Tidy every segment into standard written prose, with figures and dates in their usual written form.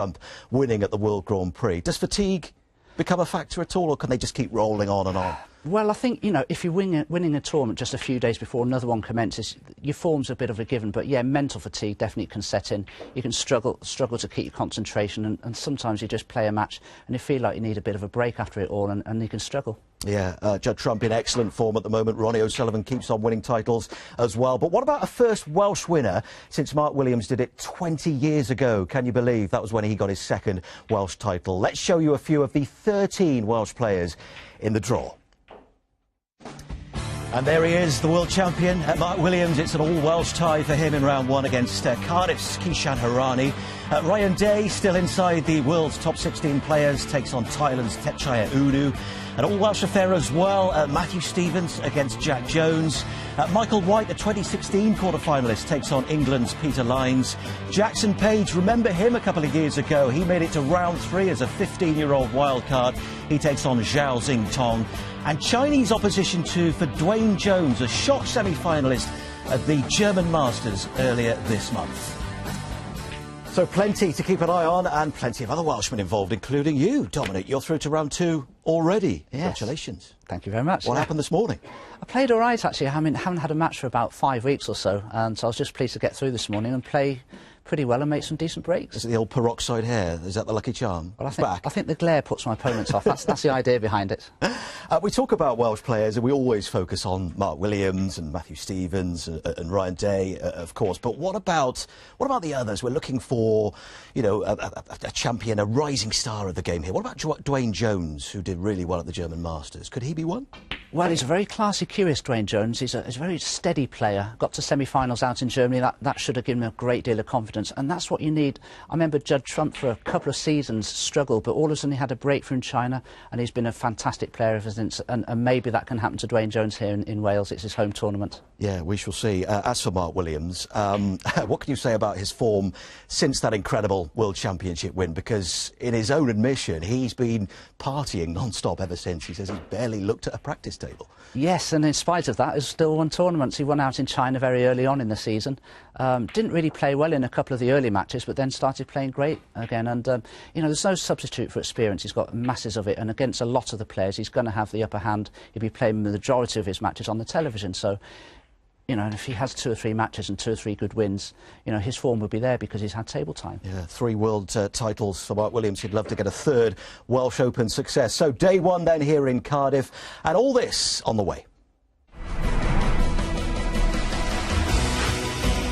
Trump winning at the World Grand Prix. Does fatigue become a factor at all, or can they just keep rolling on and on? Well, I think, you know, if you're winning a tournament just a few days before another one commences, your form's a bit of a given. But, yeah, mental fatigue definitely can set in. You can struggle to keep your concentration, and sometimes you just play a match and you feel like you need a bit of a break after it all, and you can struggle. Yeah, Judd Trump in excellent form at the moment. Ronnie O'Sullivan keeps on winning titles as well. But what about a first Welsh winner since Mark Williams did it 20 years ago? Can you believe that was when he got his second Welsh title? Let's show you a few of the 13 Welsh players in the draw. And there he is, the world champion, Mark Williams. It's an all-Welsh tie for him in round one against Cardiff's Kishan Harani. Ryan Day, still inside the world's top 16 players, takes on Thailand's Thepchaya Unu. An all-Welsh affair as well, Matthew Stevens against Jack Jones. Michael White, the 2016 quarter-finalist, takes on England's Peter Lines. Jackson Page, remember him a couple of years ago. He made it to round 3 as a 15-year-old wildcard. He takes on Zhao Xingtong. And Chinese opposition too for Dwayne Jones, a shock semi-finalist at the German Masters earlier this month. So plenty to keep an eye on, and plenty of other Welshmen involved, including you, Dominic. You're through to round 2 already. Yes. Congratulations. Thank you very much. What happened this morning? I played all right, actually. I haven't had a match for about 5 weeks or so, and so I was just pleased to get through this morning and play pretty well and make some decent breaks. Is it the old peroxide hair? Is that the lucky charm? Well, I think the glare puts my opponents off. That's the idea behind it. We talk about Welsh players, and we always focus on Mark Williams and Matthew Stevens and Ryan Day, of course. But what about the others? We're looking for, you know, a champion, a rising star of the game here. What about Dwayne Jones, who did really well at the German Masters? Could he be one? Well, he's a very classy, curious Dwayne Jones. He's a very steady player. Got to semi-finals out in Germany. That should have given him a great deal of confidence, and that's what you need. I remember Judd Trump for a couple of seasons struggled, but all of a sudden he had a breakthrough in China, and he's been a fantastic player ever since. And maybe that can happen to Dwayne Jones here in Wales. It's his home tournament. Yeah, we shall see. As for Mark Williams, what can you say about his form since that incredible World Championship win? Because in his own admission, he's been partying non-stop ever since. He says he's barely looked at a practice table. Yes, and in spite of that, he's still won tournaments. He won out in China very early on in the season. Didn't really play well in a couple of the early matches, but then started playing great again. And, you know, there's no substitute for experience. He's got masses of it, and against a lot of the players, he's going to have the upper hand. He'll be playing the majority of his matches on the television. So, you know, and if he has 2 or 3 matches and 2 or 3 good wins, you know, his form would be there because he's had table time. Yeah, 3 world titles for Mark Williams. He'd love to get a 3rd Welsh Open success. So day 1 then here in Cardiff, and all this on the way.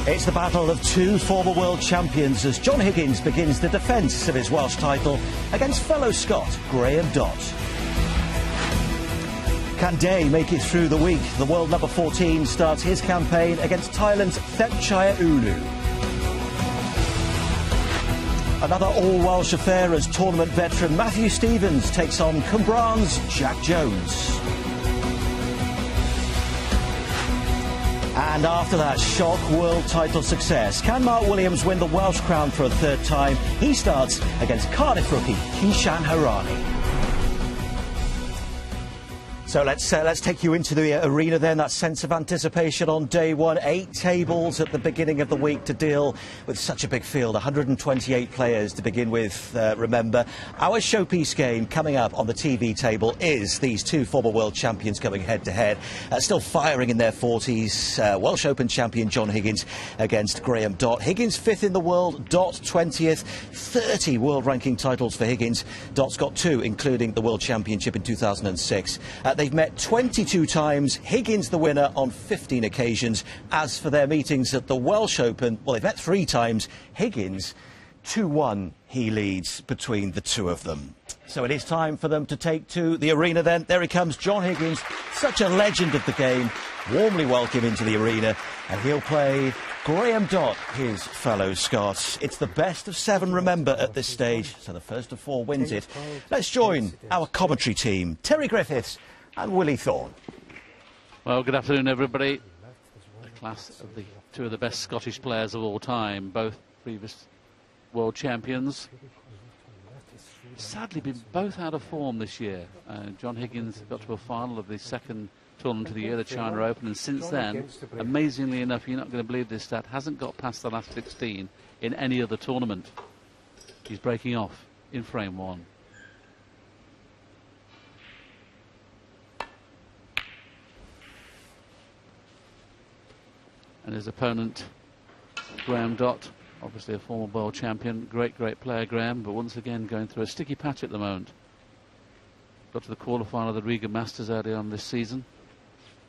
It's the battle of 2 former world champions as John Higgins begins the defence of his Welsh title against fellow Scot Graeme Dott. Can Day make it through the week? The world number 14 starts his campaign against Thailand's Thepchaya Unu. Another all-Welsh affair as tournament veteran Matthew Stevens takes on Cwmbran's Jack Jones. And after that shock world title success, can Mark Williams win the Welsh crown for a 3rd time? He starts against Cardiff rookie Kishan Harani. So let's take you into the arena then, that sense of anticipation on day 1. 8 tables at the beginning of the week to deal with such a big field, 128 players to begin with, remember. Our showpiece game coming up on the TV table is these 2 former world champions going head-to-head, still firing in their 40s. Welsh Open champion John Higgins against Graeme Dott. Higgins 5th in the world, Dott 20th. 30 world ranking titles for Higgins. Dott's got 2, including the World Championship in 2006. They've met 22 times, Higgins the winner on 15 occasions. As for their meetings at the Welsh Open, well, they've met 3 times. Higgins, 2-1 he leads between the 2 of them. So it is time for them to take to the arena then. There he comes, John Higgins, such a legend of the game. Warmly welcome into the arena, and he'll play Graeme Dott, his fellow Scot. It's the best of 7, remember, at this stage, so the first of 4 wins it. Let's join our commentary team, Terry Griffiths and Willie Thorne. Well, good afternoon, everybody. A class of the 2 of the best Scottish players of all time, both previous world champions. Sadly, been both out of form this year. John Higgins got to a final of the 2nd tournament of the year, the China Open, and since then, amazingly enough, you're not going to believe this stat, hasn't got past the last 16 in any other tournament. He's breaking off in frame 1. And his opponent, Graeme Dott, obviously a former world champion, great player Graeme, but once again going through a sticky patch at the moment. Got to the quarterfinal of the Riga Masters early on this season,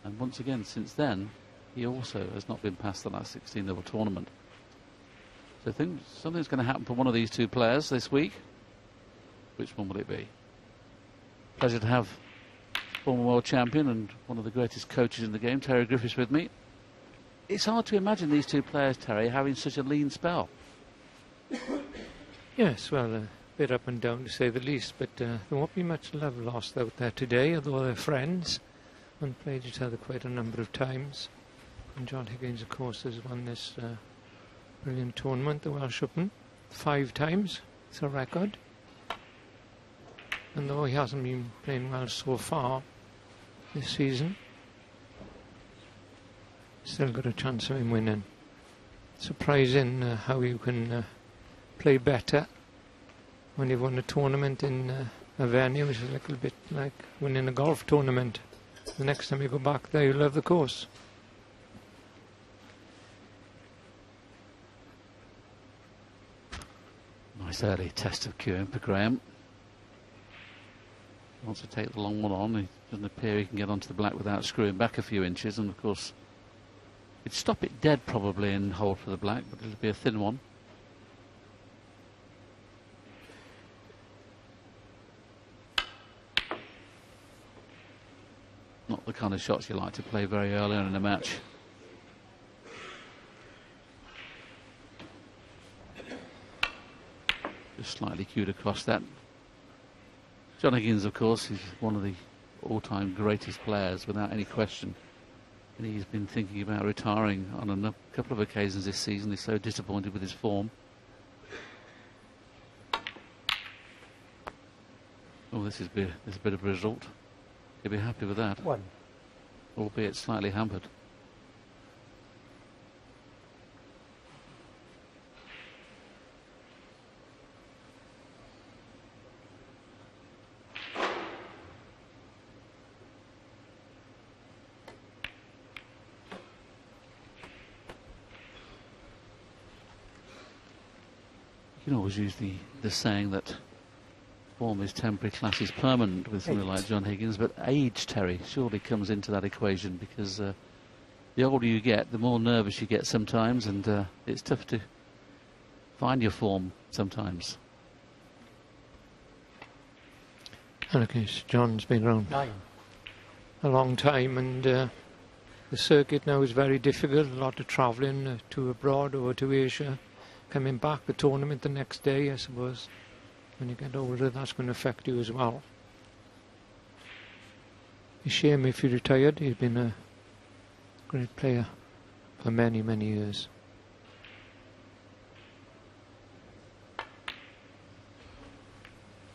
and once again since then he also has not been past the last 16 of a tournament. So I think something's going to happen for one of these two players this week. Which one will it be? Pleasure to have former world champion and one of the greatest coaches in the game, Terry Griffiths, with me. It's hard to imagine these two players, Terry, having such a lean spell. Yes, well, a bit up and down to say the least, but there won't be much love lost out there today, although they're friends and played each other quite a number of times. And John Higgins, of course, has won this brilliant tournament, the Welsh Open, 5 times. It's a record. And though he hasn't been playing well so far this season, still got a chance of him winning. Surprising how you can play better when you've won a tournament in a venue which is a little bit like winning a golf tournament. The next time you go back there, you'll love the course. Nice early test of cueing for Graeme. Wants to take the long one on. He doesn't appear he can get onto the black without screwing back a few inches, and of course it'd stop it dead probably in hold for the black, but it'll be a thin one. Not the kind of shots you like to play very early on in a match. Just slightly cued across that. John Higgins, of course, is one of the all-time greatest players without any question. And he's been thinking about retiring on a couple of occasions this season. He's so disappointed with his form. Oh, this is a bit of a result. He'll be happy with that. 1. Albeit slightly hampered. You can always use the saying that form is temporary, class is permanent with somebody like John Higgins, but age, Terry, surely comes into that equation, because the older you get, the more nervous you get sometimes, and it's tough to find your form sometimes. And of course, John's been around 9. a long time, and the circuit now is very difficult. A lot of travelling to abroad or to Asia. Coming back, the tournament the next day, I suppose. When you get older, that's going to affect you as well. It's a shame if he retired. He's been a great player for many, many years.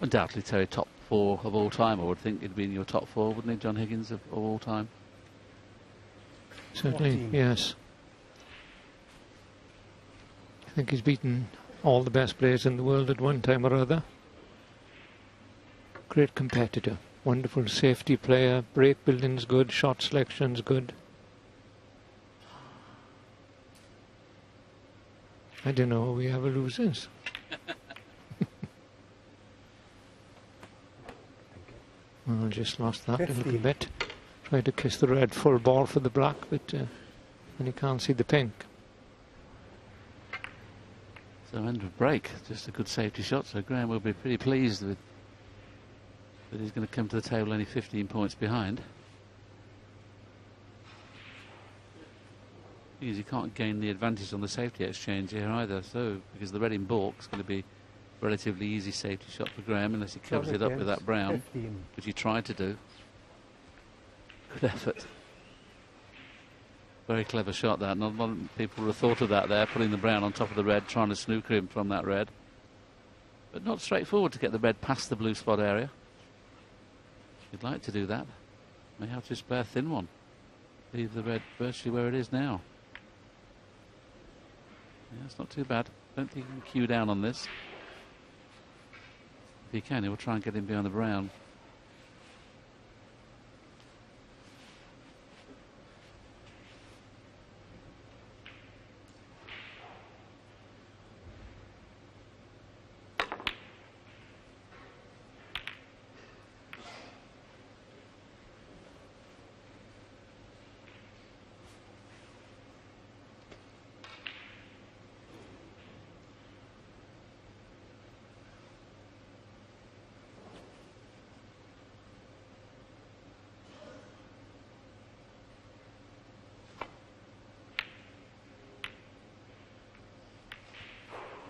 Undoubtedly, Terry, top 4 of all time. I would think it'd be in your top 4, wouldn't it, John Higgins, of all time? Certainly, 14. yes. I think he's beaten all the best players in the world at one time or other. Great competitor, wonderful safety player, break building's good, shot selection's good. I don't know how we ever loses. Well, I just lost that a little 15. bit. Tried to kiss the red full ball for the black, but and you can't see the pink. So end of break, just a good safety shot. So Graeme will be pretty pleased with that he's going to come to the table only 15 points behind. Because you can't gain the advantage on the safety exchange here either. So because the red in baulk is going to be relatively easy safety shot for Graeme unless he covers it up with that brown, 15. which he tried to do. Good effort. Very clever shot that. Not a lot of people would have thought of that there, putting the brown on top of the red, trying to snooker him from that red. But not straightforward to get the red past the blue spot area. If you'd like to do that, may have to just play a thin one. Leave the red virtually where it is now. Yeah, it's not too bad. Don't think you can cue down on this. he can. He'll try and get him behind the brown.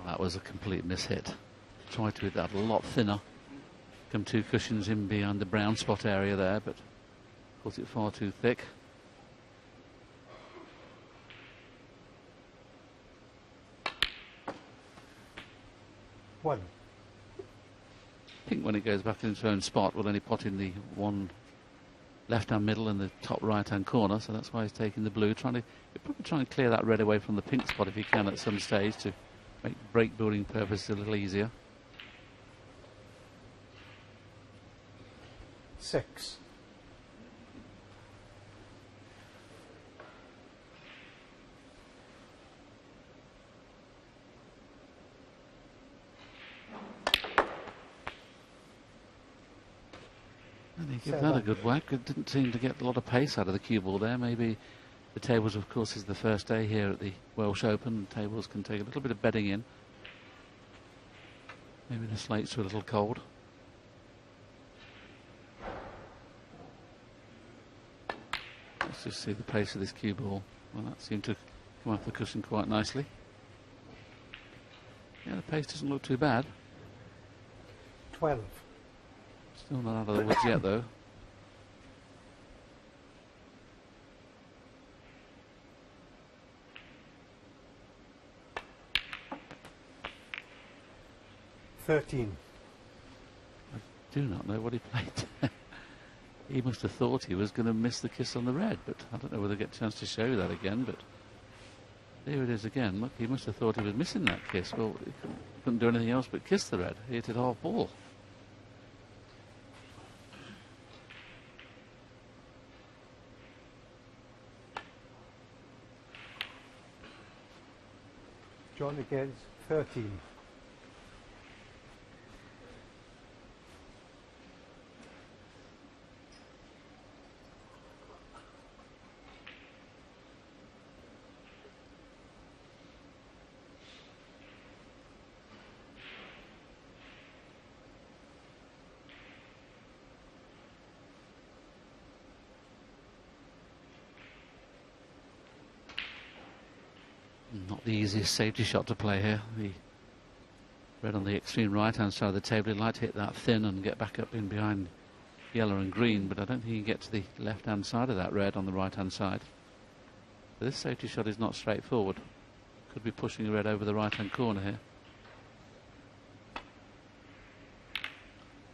That was a complete mishit. Tried to hit that a lot thinner. Come 2 cushions in behind the brown spot area there, but caught it far too thick. One. I think when it goes back in its own spot, we'll only pot in the one left-hand middle and the top right-hand corner, so that's why he's taking the blue. He'll probably try and clear that red away from the pink spot if he can at some stage to make break building purposes a little easier. 6. And he gave that a good whack. It didn't seem to get a lot of pace out of the cue ball there. Maybe the tables, of course, is the first day here at the Welsh Open. Tables can take a little bit of bedding in. Maybe the slates were a little cold. Let's just see the pace of this cue ball. Well, that seemed to come off the cushion quite nicely. Yeah, the pace doesn't look too bad. 12. Still not out of the woods yet, though. I do not know what he played. He must have thought he was going to miss the kiss on the red, but I don't know whether I get a chance to show you that again, but there it is again. Look, he must have thought he was missing that kiss. Well, he couldn't do anything else but kiss the red. He hit it half ball. John against 13. Not the easiest safety shot to play here. The red on the extreme right-hand side of the table. He'd like to hit that thin and get back up in behind yellow and green, but I don't think he can get to the left-hand side of that red on the right-hand side. So this safety shot is not straightforward. Could be pushing the red over the right-hand corner here.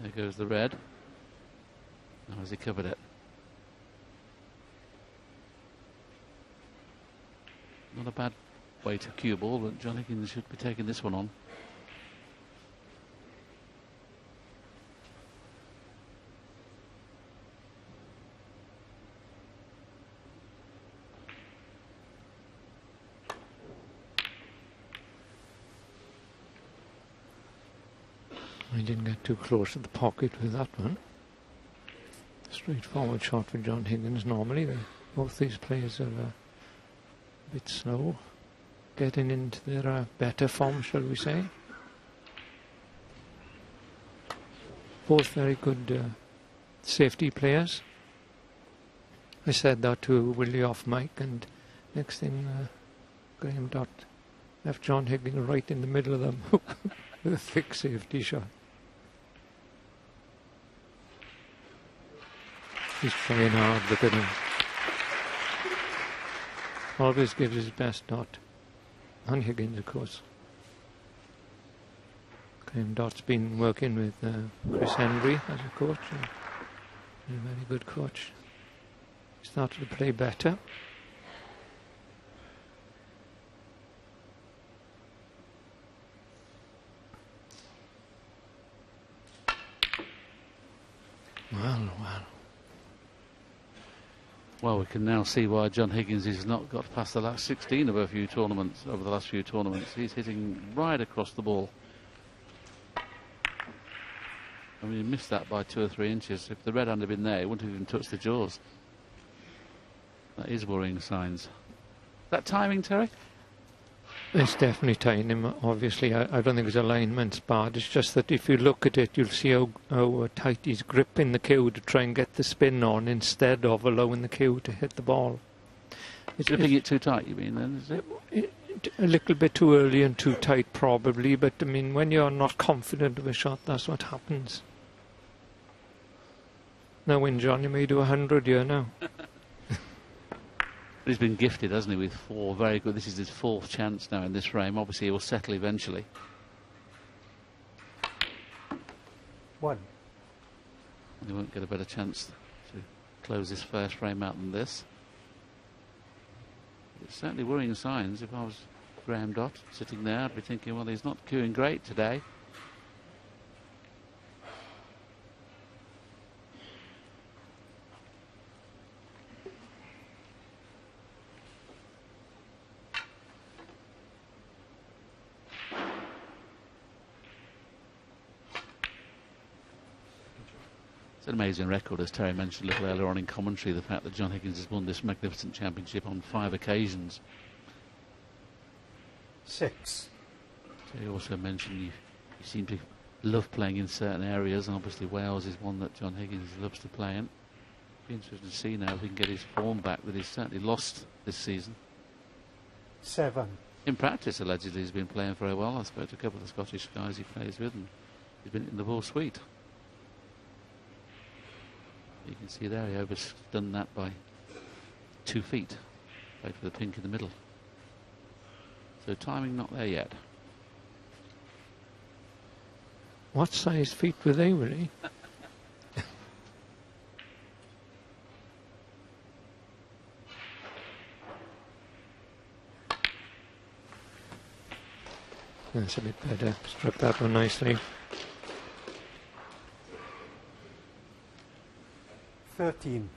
There goes the red. Now has he covered it? Not a bad way to cue ball, but John Higgins should be taking this one on. He didn't get too close to the pocket with that one. Straightforward shot for John Higgins. Normally, both these players are a bit slow, getting into their better form, shall we say. Both very good safety players. I said that to Willie off mic, and next thing Graeme Dott left John Higgins right in the middle of them with a thick safety shot. He's trying hard, look at him. Always gives his best Dott. And Higgins, of course. Graeme Dott's been working with Chris Henry as a coach. And a very good coach. He started to play better. Well. Well, we can now see why John Higgins has not got past the last 16 of a few tournaments, over the last few tournaments. He's hitting right across the ball. I mean, he missed that by 2 or 3 inches. If the red hand had been there, it wouldn't have even touched the jaws. That is worrying signs. Is that timing, Terry? It's definitely tying him. Obviously, I don't think his alignment's bad. It's just that if you look at it, you'll see how tight he's gripping the cue to try and get the spin on instead of allowing the cue to hit the ball. Gripping it too tight, you mean, then, is it? A little bit too early and too tight, probably. But, I mean, when you're not confident of a shot, that's what happens. Now, when Johnny may do 100 here now. He's been gifted, hasn't he, with 4 very good. This is his 4th chance now in this frame. Obviously, he will settle eventually. 1. And he won't get a better chance to close this first frame out than this. It's certainly worrying signs. If I was Graeme Dott sitting there, I'd be thinking, well, he's not cueing great today. It's an amazing record, as Terry mentioned a little earlier on in commentary, the fact that John Higgins has won this magnificent championship on 5 occasions. 6. Terry also mentioned you seem to love playing in certain areas, and obviously Wales is one that John Higgins loves to play in. Be interesting to see now if he can get his form back that he's certainly lost this season. 7. In practice, allegedly, he's been playing very well. I spoke to a couple of the Scottish guys he plays with, and he's been in the full suite. You can see there he overdone that by 2 feet. Played for the pink in the middle. So timing not there yet. What size feet were they, really? That's a bit better. Struck that one nicely. 13.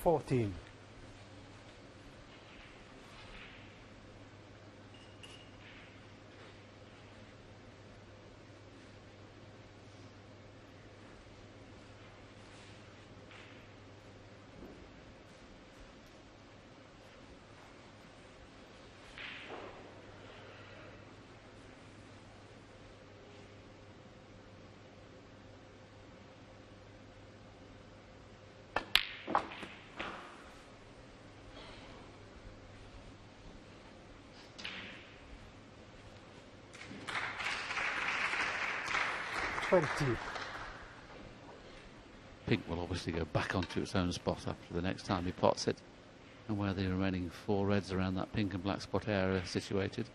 14. 20. Pink will obviously go back onto its own spot after the next time he pots it, and where the remaining 4 reds around that pink and black spot area are situated.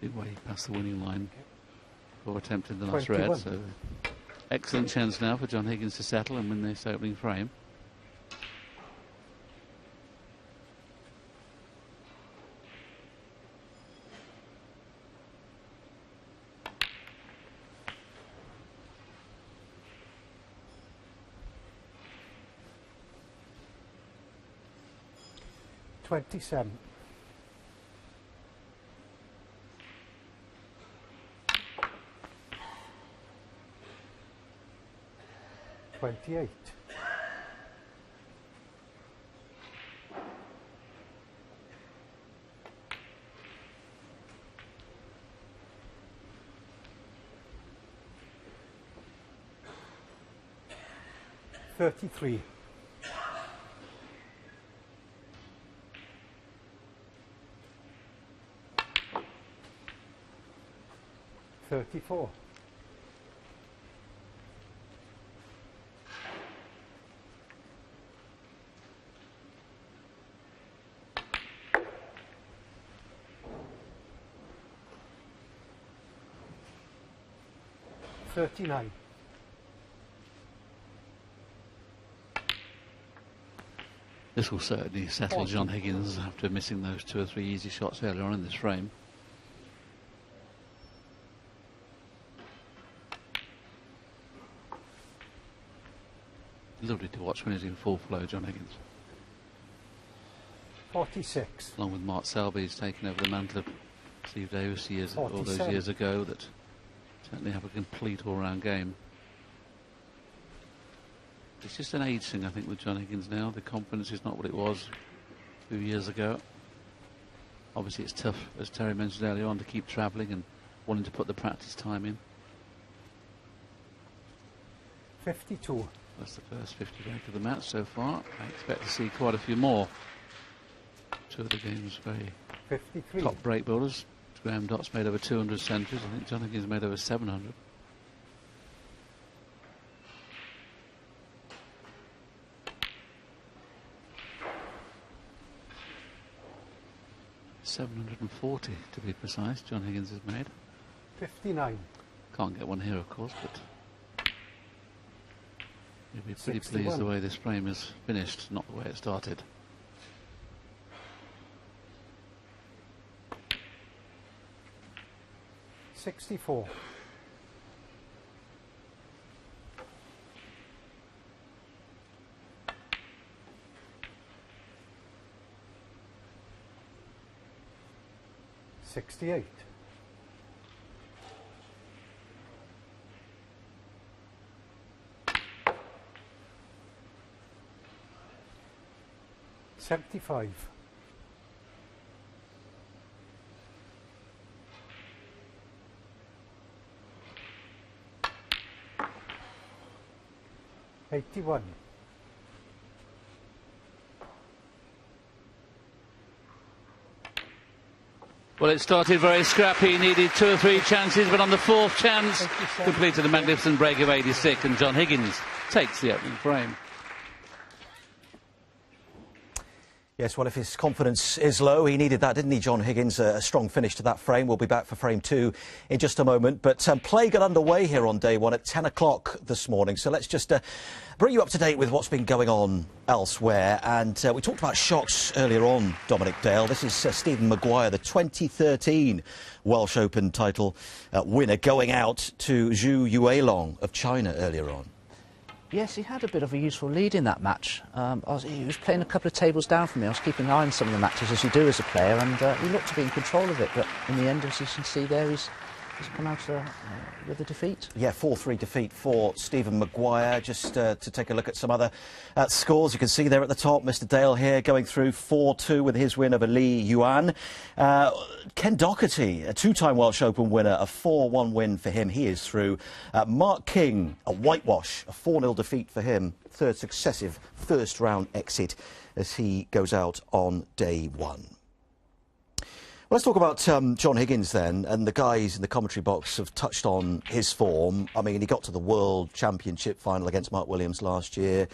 Big way past the winning line for attempting the last 21. red, so excellent chance now for John Higgins to settle and win this opening frame. $27. 28. 33. 34. 39. This will certainly settle John Higgins after missing those 2 or 3 easy shots earlier on in this frame. Lovely to watch when he's in full flow, John Higgins. 46. Along with Mark Selby, he's taken over the mantle of Steve Davis all those years ago. That certainly have a complete all-round game. It's just an age thing, I think, with John Higgins now. The confidence is not what it was a few years ago. Obviously, it's tough, as Terry mentioned earlier on, to keep travelling and wanting to put the practice time in. 52. That's the first 50 break of the match so far. I expect to see quite a few more. 2 of the game's very 53. top break bowlers. Graeme Dott's made over 200 centuries. I think John Higgins made over 700. .740 to be precise, John Higgins has made. 59. Can't get one here, of course, but you'll be pretty 61. pleased the way this frame is finished, not the way it started. .64. .68. .75. .81. Well, it started very scrappy, needed 2 or 3 chances, but on the 4th chance, completed a magnificent break of 86, and John Higgins takes the opening frame. Yes, well, if his confidence is low, he needed that, didn't he, John Higgins? A strong finish to that frame. We'll be back for frame 2 in just a moment. But play got underway here on day 1 at 10 o'clock this morning. So let's just bring you up to date with what's been going on elsewhere. And we talked about shocks earlier on, Dominic Dale. This is Stephen Maguire, the 2013 Welsh Open title winner, going out to Zhu Yuelong of China earlier on. Yes, he had a bit of a useful lead in that match. He was playing a couple of tables down from me. I was keeping an eye on some of the matches, as you do as a player, and he looked to be in control of it. But in the end, as you can see there, he's come out with a defeat. Yeah, 4-3 defeat for Stephen Maguire. Just to take a look at some other scores, you can see there at the top, Mr Dale here going through 4-2 with his win over Lee Yuan. Ken Doherty, a 2-time Welsh Open winner, a 4-1 win for him. He is through. Mark King, a whitewash, a 4-0 defeat for him. 3rd successive first-round exit as he goes out on day 1. Well, let's talk about John Higgins then, and the guys in the commentary box have touched on his form. I mean, he got to the World Championship final against Mark Williams last year.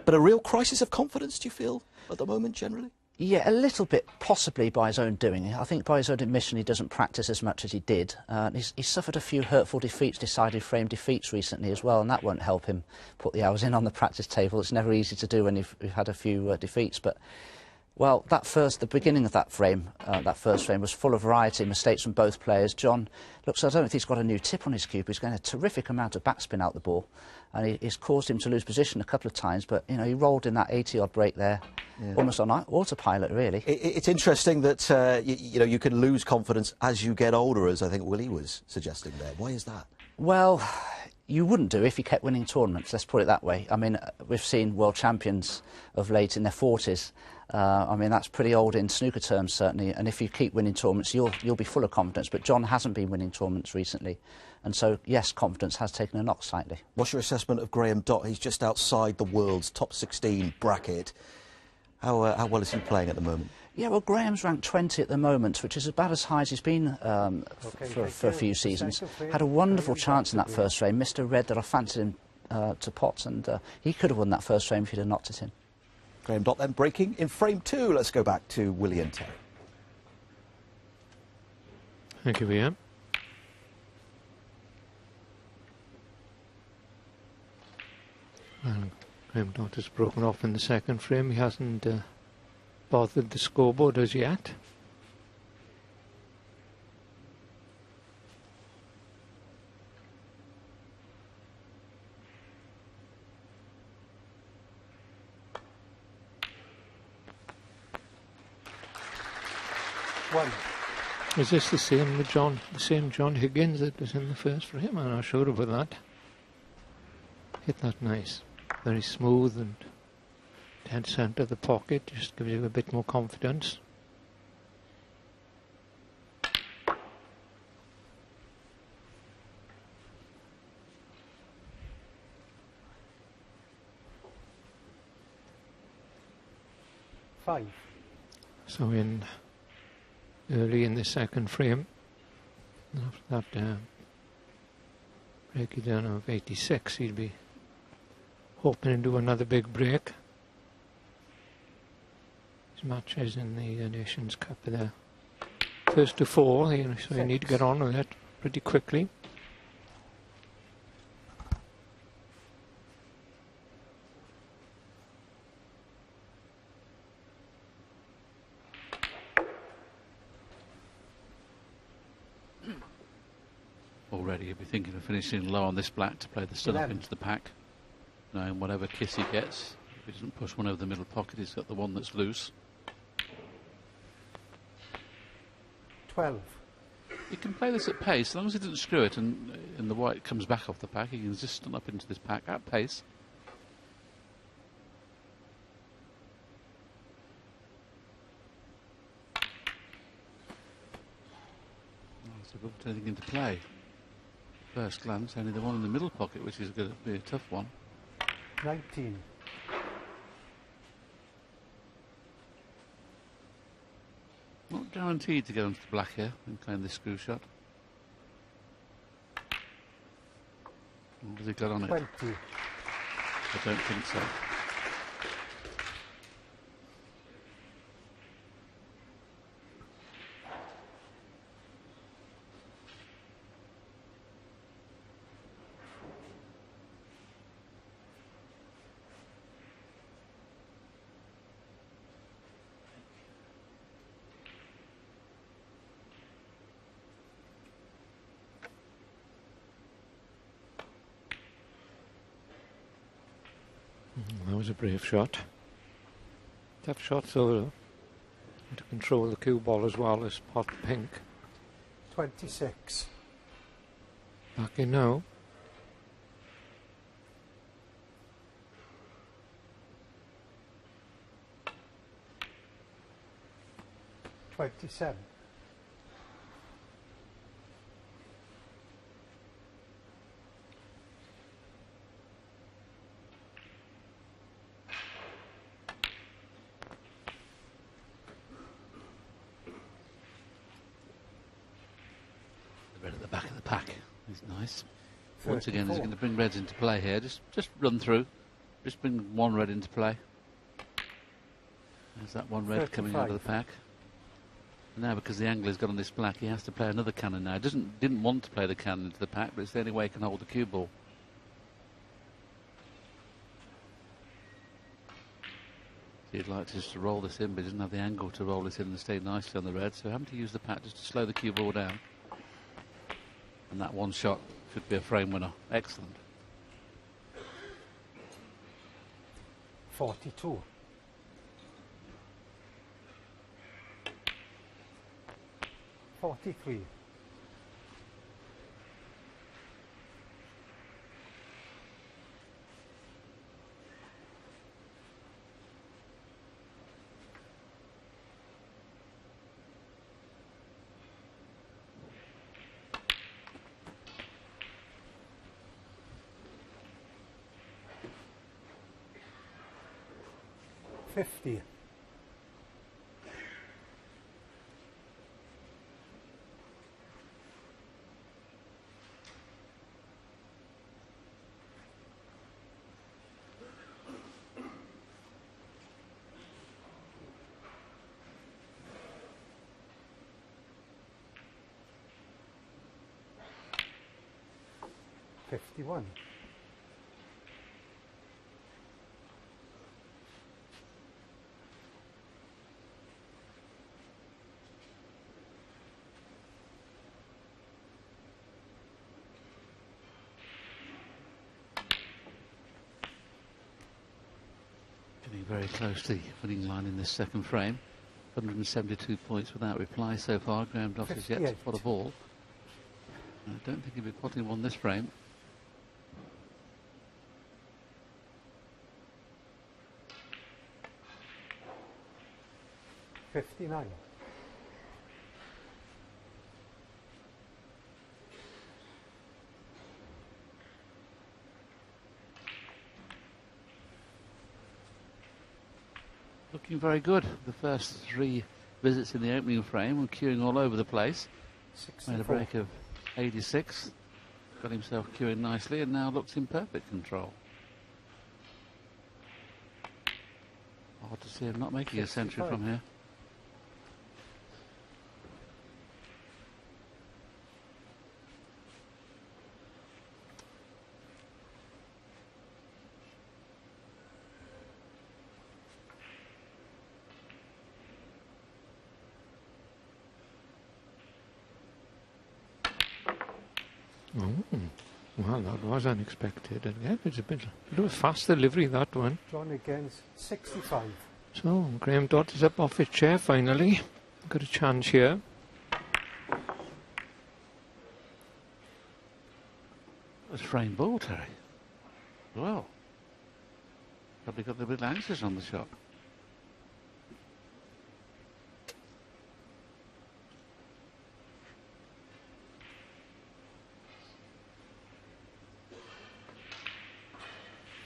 But a real crisis of confidence, do you feel, at the moment, generally? Yeah, a little bit, possibly by his own doing. I think by his own admission he doesn't practice as much as he did. He's suffered a few hurtful defeats, decided frame defeats recently as well, and that won't help him put the hours in on the practice table. It's never easy to do when you've had a few defeats, but... Well, the beginning of that frame, that first frame, was full of variety, mistakes from both players. John looks, I don't know if he's got a new tip on his cue, but he's getting a terrific amount of backspin out the ball. And he's caused him to lose position a couple of times, but, you know, he rolled in that 80-odd break there, almost on autopilot, really. It's interesting that, you know, you can lose confidence as you get older, as I think Willie was suggesting there. Why is that? Well... You wouldn't do if he kept winning tournaments, let's put it that way. I mean, we've seen world champions of late in their 40s. I mean, that's pretty old in snooker terms, certainly. And if you keep winning tournaments, you'll be full of confidence. But John hasn't been winning tournaments recently. And so, yes, confidence has taken a knock slightly. What's your assessment of Graeme Dott? He's just outside the world's top 16 bracket. How well is he playing at the moment? Yeah, well, Graham's ranked 20 at the moment, which is about as high as he's been for a few seasons. Had a wonderful chance in that first frame. Missed a red that I fancied him to pot, and he could have won that first frame if he'd have knocked it in. Graeme Dott then breaking in frame 2. Let's go back to Willie and Terry. Thank you, Ian. Graeme Dott has broken off in the second frame. He hasn't bothered the scoreboard as yet. One. Is this the same with the same John Higgins that was in the first frame? I'm not sure about that. Hit that nice. Very smooth and dead centre of the pocket. Just gives you a bit more confidence. Five. So early in the second frame, after that breakdown of 86, he'd be hoping to do another big break. His matches in the Nations Cup are there. First to four, so you need to get on with it pretty quickly. Already he'll be thinking of finishing low on this black to play the stud up 11. into the pack. Knowing whatever kiss he gets, if he doesn't push one over the middle pocket, he's got the one that's loose. 12. He can play this at pace, as long as he doesn't screw it and the white comes back off the pack, he can just stun up into this pack at pace. So we'll put anything into play. First glance, only the one in the middle pocket, which is going to be a tough one. 19. Not guaranteed to get onto the black here and playing this screw shot. What has he got on it? 20. I don't think so. That was a brave shot. Tough shot, though. To control the cue ball as well as pot pink. 26. Back in now. 27. Red at the back of the pack is nice. Once again, he's 34. going to bring reds into play here. Just run through. Just bring one red into play. There's that one red coming out of the 35. pack. Now, because the angler's got on this black, he has to play another cannon now. Didn't want to play the cannon into the pack, but it's the only way he can hold the cue ball. He'd like to just roll this in, but he doesn't have the angle to roll this in and stay nicely on the red, so having to use the pack just to slow the cue ball down. And that one shot should be a frame winner. Excellent. 42. 43. 50. 51. very close to the winning line in this second frame. 172 points without reply so far. Graeme Dott has yet to 58. pot a ball. I don't think he'll be potting one this frame. $59. Looking very good. The first 3 visits in the opening frame were queuing all over the place. Made a 64. break of 86. Got himself queuing nicely and now looks in perfect control. Hard to see him not making a century 65. from here. Oh, well, that was unexpected. And yeah, it's a bit of a fast delivery, that one. John Higgins, 65. So, Graeme Dott is up off his chair finally. Got a chance here. That's frame ball, Terry. Well, probably got a bit anxious on the shot.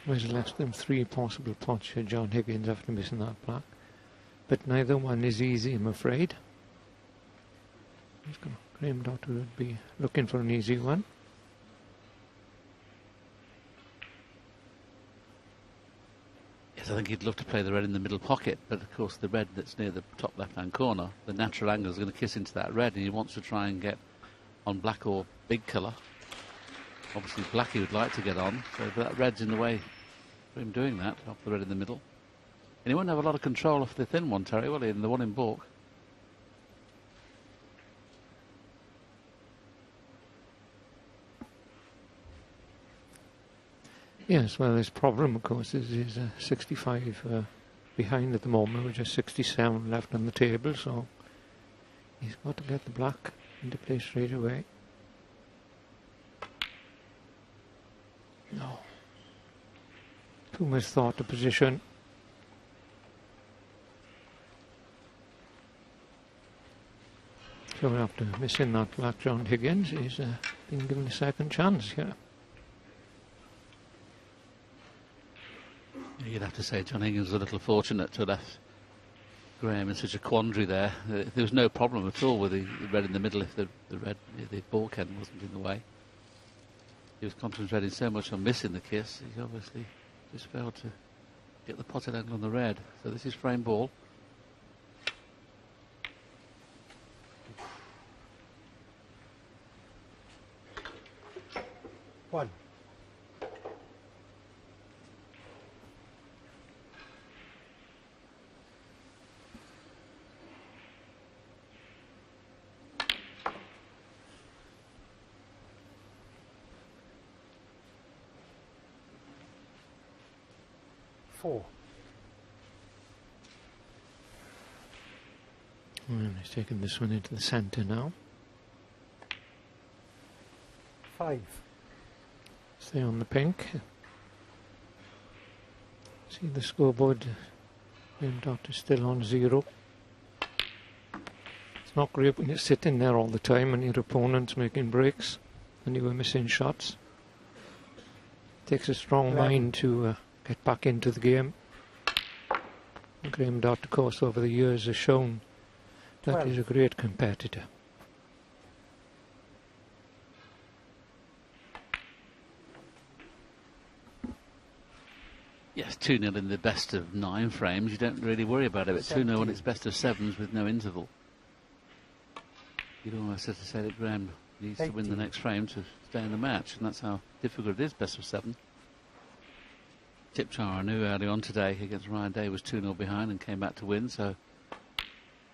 There's less than 3 possible pots for John Higgins after missing that black. But neither one is easy, I'm afraid. Graeme Dott would be looking for an easy one. Yes, I think he'd love to play the red in the middle pocket, but of course the red that's near the top left-hand corner, the natural angle is going to kiss into that red, and he wants to try and get on black or big colour. Obviously black he would like to get on, so that red's in the way for him doing that, off the red in the middle. And he won't have a lot of control off the thin one, Terry, will he, in the one in baulk? Yes, well, his problem, of course, is he's 65 behind at the moment, with just 67 left on the table, so he's got to get the black into place straight away. No. Too much thought to position. So after missing that black, John Higgins is been given a second chance here. You'd have to say John Higgins was a little fortunate to have left Graeme in such a quandary there. There was no problem at all with the red in the middle if the red, the baulk end wasn't in the way. He was concentrating so much on missing the kiss, he obviously just failed to get the potted angle on the red. So this is frame ball. One. Four. And he's taking this one into the centre now. 5. Stay on the pink. See the scoreboard. Graeme Dott is still on 0. It's not great when you're sitting there all the time and your opponent's making breaks and you are missing shots. Takes a strong mind to get back into the game. And Graeme Dott, of course, over the years has shown that he's a great competitor. Yes, 2-0 in the best of 9 frames. You don't really worry about it, but 2-0 when it's best of 7s with no interval. You'd almost have to say that Graeme needs to win the next frame to stay in the match, and that's how difficult it is, best of 7. Tipchar, I knew early on today against Ryan Day was 2-0 behind and came back to win, so.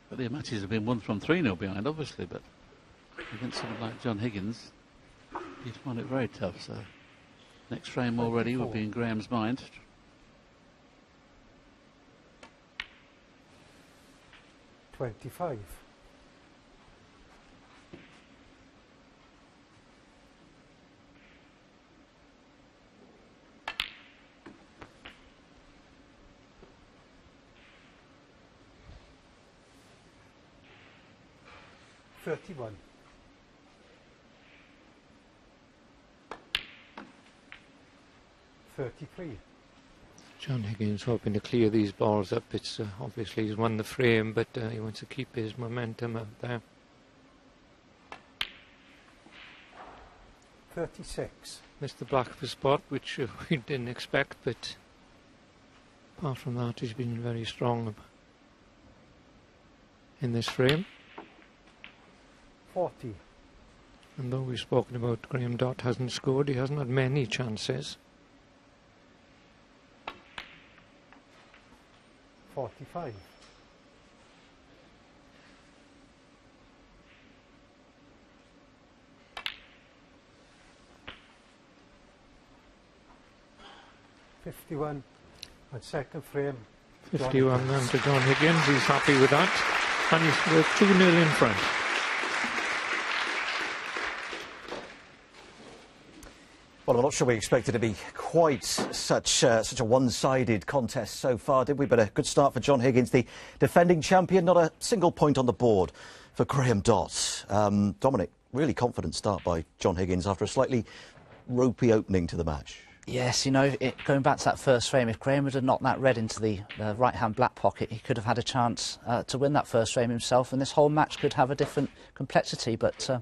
But the matches have been won from 3-0 behind, obviously, but against someone like John Higgins, you'd find it very tough, so. Next frame already would be in Graeme's mind. 25. $31. $33. John Higgins hoping to clear these balls up. It's obviously he's won the frame, but he wants to keep his momentum out there. 36. Missed the black of a spot, which we didn't expect, but apart from that, he's been very strong in this frame. 40. And though we've spoken about Graeme Dott hasn't scored, he hasn't had many chances. 45. $51. And second frame. 51 then to John Higgins. He's happy with that. And we're 2-0 in front. Well, I'm not sure we expected it to be quite such a one-sided contest so far, did we? But a good start for John Higgins, the defending champion. Not a single point on the board for Graeme Dott. Dominic, really confident start by John Higgins after a slightly ropey opening to the match. Yes, you know, going back to that first frame, if Graeme had knocked that red into the right-hand black pocket, he could have had a chance to win that first frame himself, and this whole match could have a different complexity. But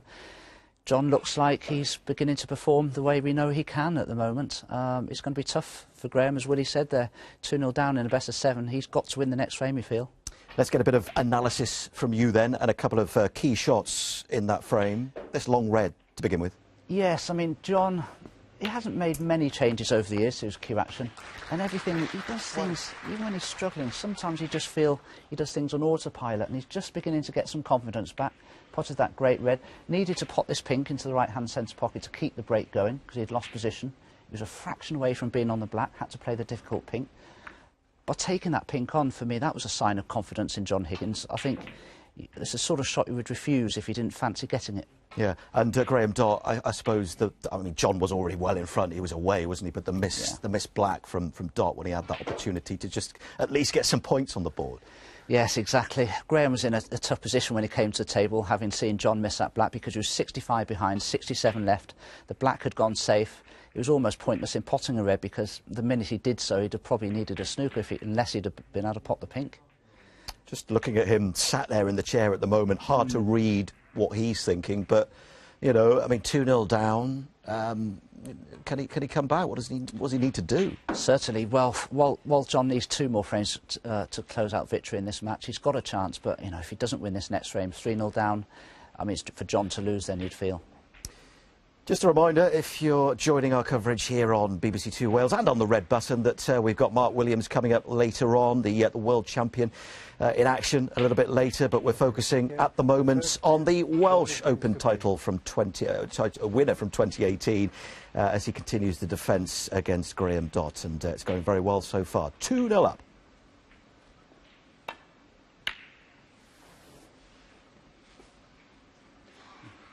John looks like he's beginning to perform the way we know he can at the moment. It's going to be tough for Graeme, as Willie said. They're 2-0 down in a best of 7. He's got to win the next frame, we feel. Let's get a bit of analysis from you then, and a couple of key shots in that frame. This long red to begin with. Yes, I mean, John, he hasn't made many changes over the years to his cue action, and everything, he does things, even when he's struggling, sometimes you just feel he does things on autopilot, and he's just beginning to get some confidence back. Potted that great red, needed to pot this pink into the right-hand centre pocket to keep the break going, because he'd lost position. He was a fraction away from being on the black, had to play the difficult pink. By taking that pink on, for me, that was a sign of confidence in John Higgins. I think it's the sort of shot you would refuse if he didn't fancy getting it. Yeah, and Graeme Dott, I suppose, I mean, John was already well in front, he was away, wasn't he? But the miss black from Dott when he had that opportunity to just at least get some points on the board. Yes, exactly. Graeme was in a tough position when he came to the table, having seen John miss that black, because he was 65 behind, 67 left. The black had gone safe. It was almost pointless in potting a red, because the minute he did so, he'd have probably needed a snooker unless he'd have been able to pot the pink. Just looking at him sat there in the chair at the moment, hard to read what he's thinking, but, you know, I mean, 2-0 down, can he come back? What does he need to do? Certainly. Well, while John needs 2 more frames to close out victory in this match, he's got a chance, but, you know, if he doesn't win this next frame, 3-0 down, I mean, it's for John to lose then, you'd feel. Just a reminder, if you're joining our coverage here on BBC Two Wales and on the red button, that we've got Mark Williams coming up later on, the world champion, in action a little bit later. But we're focusing at the moment on the Welsh Open title from winner from 2018, as he continues the defence against Graeme Dott, and it's going very well so far. 2-0 up.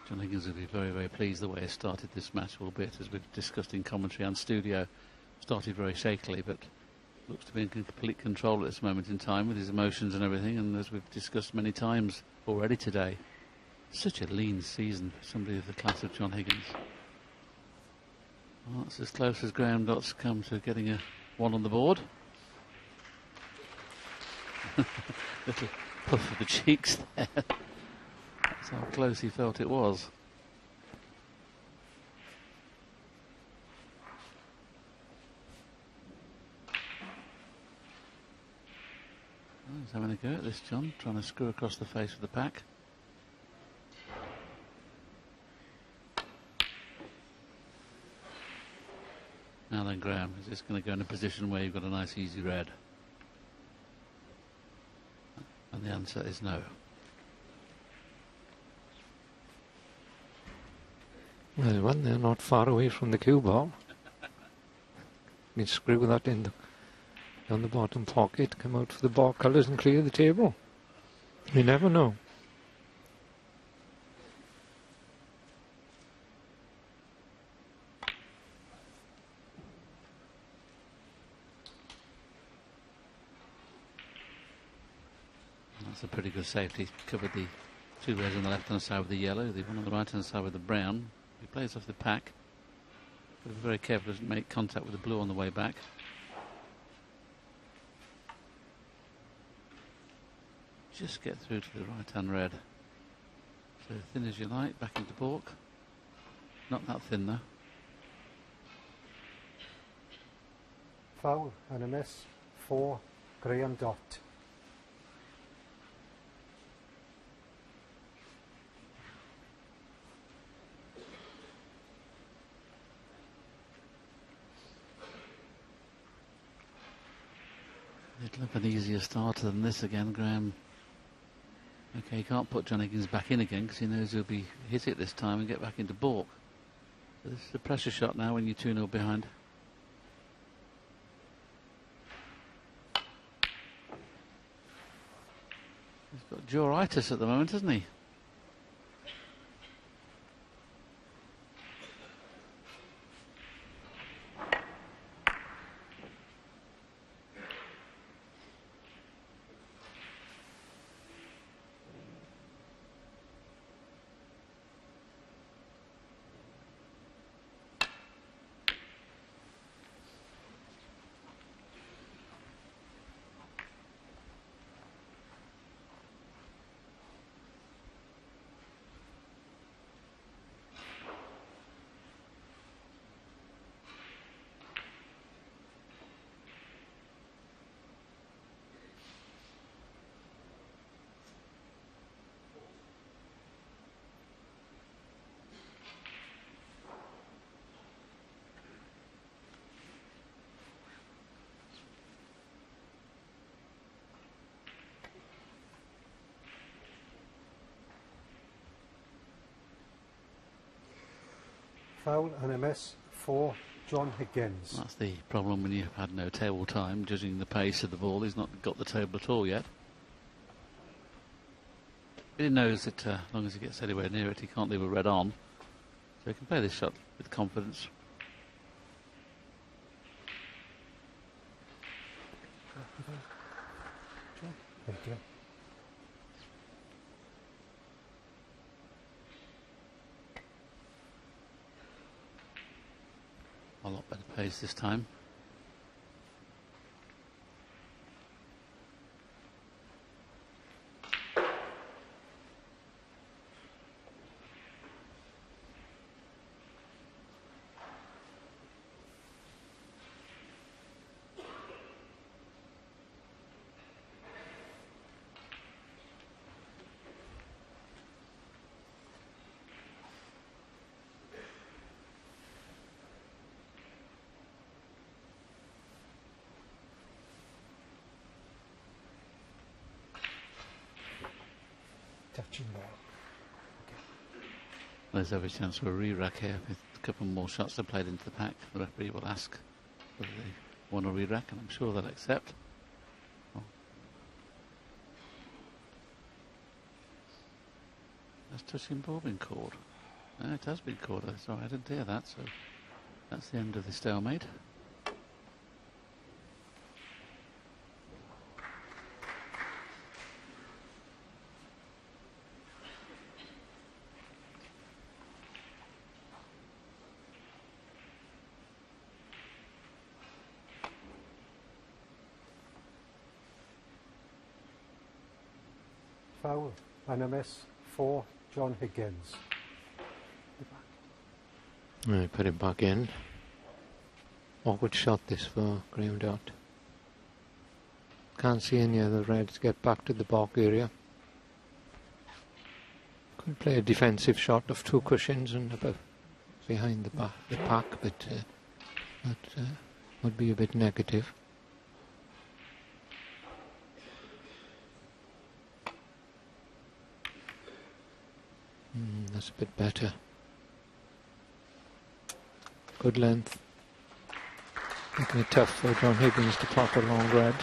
John Higgins will be very, very pleased the way he started this match, albeit, as we've discussed in commentary and studio, started very shakily, but looks to be in complete control at this moment in time with his emotions and everything, and as we've discussed many times already today, such a lean season for somebody of the class of John Higgins. Well, that's as close as Graeme Dott's come to getting a 1 on the board. Little puff of the cheeks there. That's how close he felt it was. Oh, he's having a go at this, John, trying to screw across the face of the pack. Now then, Graeme, is this going to go in a position where you've got a nice easy red? And the answer is no. Well, one, they're not far away from the cue ball. You can screw that in down the bottom pocket, come out for the ball colours and clear the table. You never know. That's a pretty good safety. Covered the two reds on the left hand side with the yellow, the one on the right hand side with the brown. He plays off the pack. But be very careful doesn't make contact with the blue on the way back. Just get through to the right hand red. So thin as you like, back into balk. Not that thin though. Foul and a miss for Graeme Dott. It'll look an easier starter than this again, Graeme. Okay, he can't put John Higgins back in again because he knows he'll be hit it this time and get back into balk. So this is a pressure shot now when you're 2-0 behind. He's got jawitis at the moment, hasn't he? Foul and a miss for John Higgins. That's the problem when you've had no table time, judging the pace of the ball. He's not got the table at all yet. But he knows that as long as he gets anywhere near it, he can't leave a red on. So he can play this shot with confidence. Thank you. A lot better pace this time. Touching ball. There's every chance for a re-rack here with a couple more shots that played into the pack. The referee will ask whether they want a re-rack, and I'm sure they'll accept. Oh. Has touching ball been called? No, it has been called. Sorry, I didn't hear that, so that's the end of the stalemate. Foul and a miss for John Higgins. I put it back in. Awkward shot this for Graeme Dott. Can't see any other reds get back to the balk area. Could play a defensive shot of two cushions and above behind the pack, but that would be a bit negative. That's a bit better. Good length. Making it tough for John Higgins to clock a long red.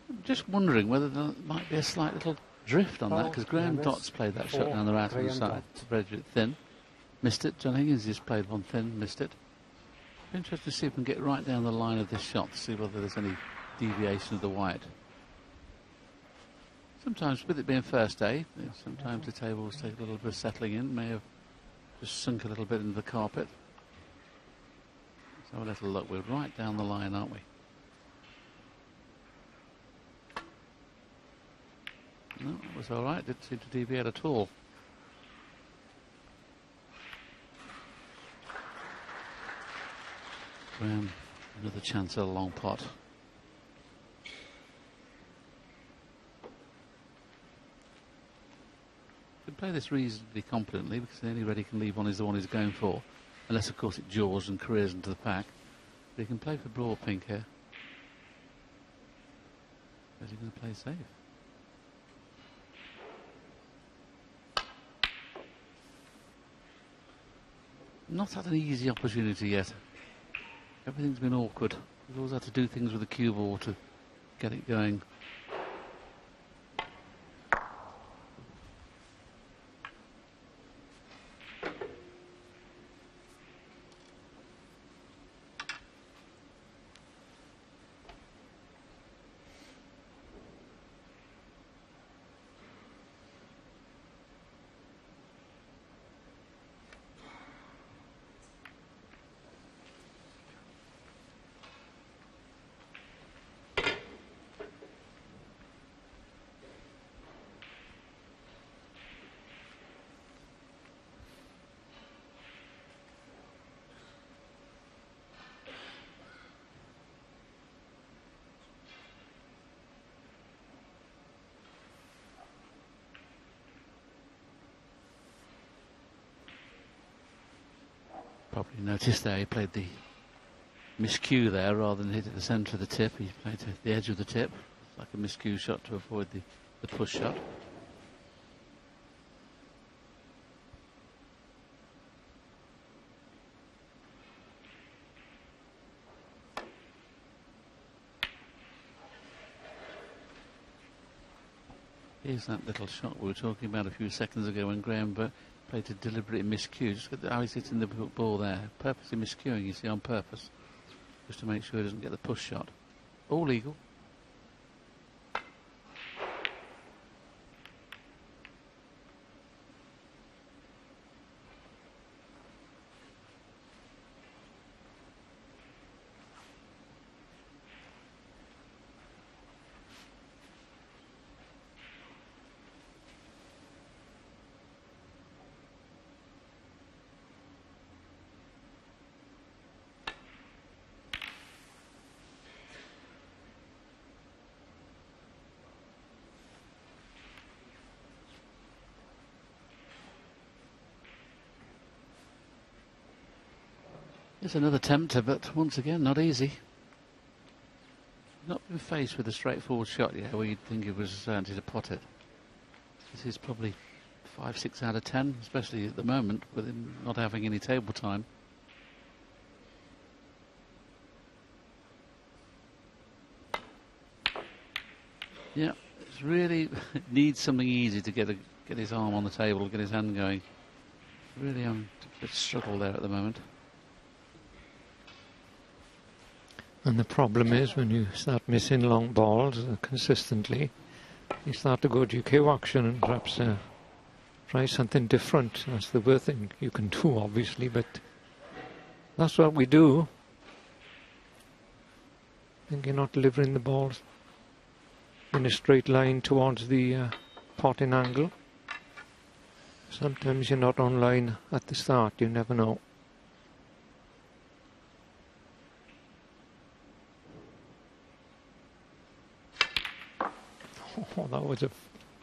I'm just wondering whether there might be a slight little drift on that, Foul, because Graeme Graeme Dott's played that shot four, down the right hand Graeme side. Dott. Spread it thin. Missed it. John Higgins just played one thin, missed it. Be interested to see if we can get right down the line of this shot to see whether there's any deviation of the white. Sometimes, with it being first day, sometimes the tables take a little bit of settling in, may have just sunk a little bit into the carpet. Let's have a little look. We're right down the line, aren't we? No, it was all right. Didn't seem to deviate at all. Graeme, another chance at a long pot. Can play this reasonably confidently, because the only red he can leave on is the one he's going for, unless of course it jaws and careers into the pack. But he can play for broad pink here. Is he going to play safe? Not had an easy opportunity yet. Everything's been awkward. We've always had to do things with the cue ball to get it going. Probably noticed there he played the miscue there rather than hit at the centre of the tip. He played to the edge of the tip, like a miscue shot to avoid the push shot. Here's that little shot we were talking about a few seconds ago when Graeme played a deliberate miscue. Just look at how he's hitting the ball there. Purposely miscuing, you see, on purpose. Just to make sure he doesn't get the push shot. All legal. It's another tempter, but once again, not easy. Not been faced with a straightforward shot yet where you'd think it was a certainty to pot it. This is probably 5, 6 out of 10, especially at the moment with him not having any table time. Yeah, it's really needs something easy to get his arm on the table, get his hand going. Really a bit struggle there at the moment. And the problem is when you start missing long balls consistently, you start to go to your cue action and perhaps try something different. That's the worst thing you can do, obviously, but that's what we do. I think you're not delivering the balls in a straight line towards the potting angle. Sometimes you're not on line at the start, you never know. Oh, that was a